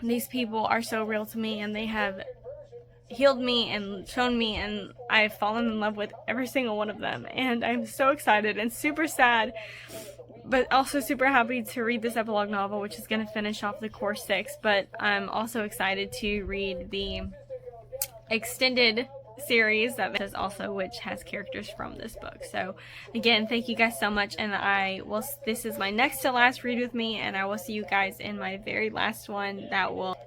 These people are so real to me, and they have healed me and shown me, and I've fallen in love with every single one of them, and I'm so excited and super sad, but also super happy to read this epilogue novel, which is going to finish off the core 6. But I'm also excited to read the extended series that is also, which has characters from this book. So again, thank you guys so much, and this is my next to last read with me, and I will see you guys in my very last one that will,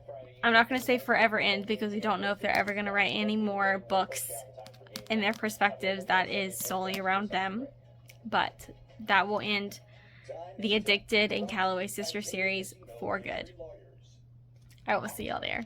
I'm not going to say forever end, because we don't know if they're ever going to write any more books in their perspectives that is solely around them, but that will end the Addicted and Calloway sister series for good. I will see y'all there.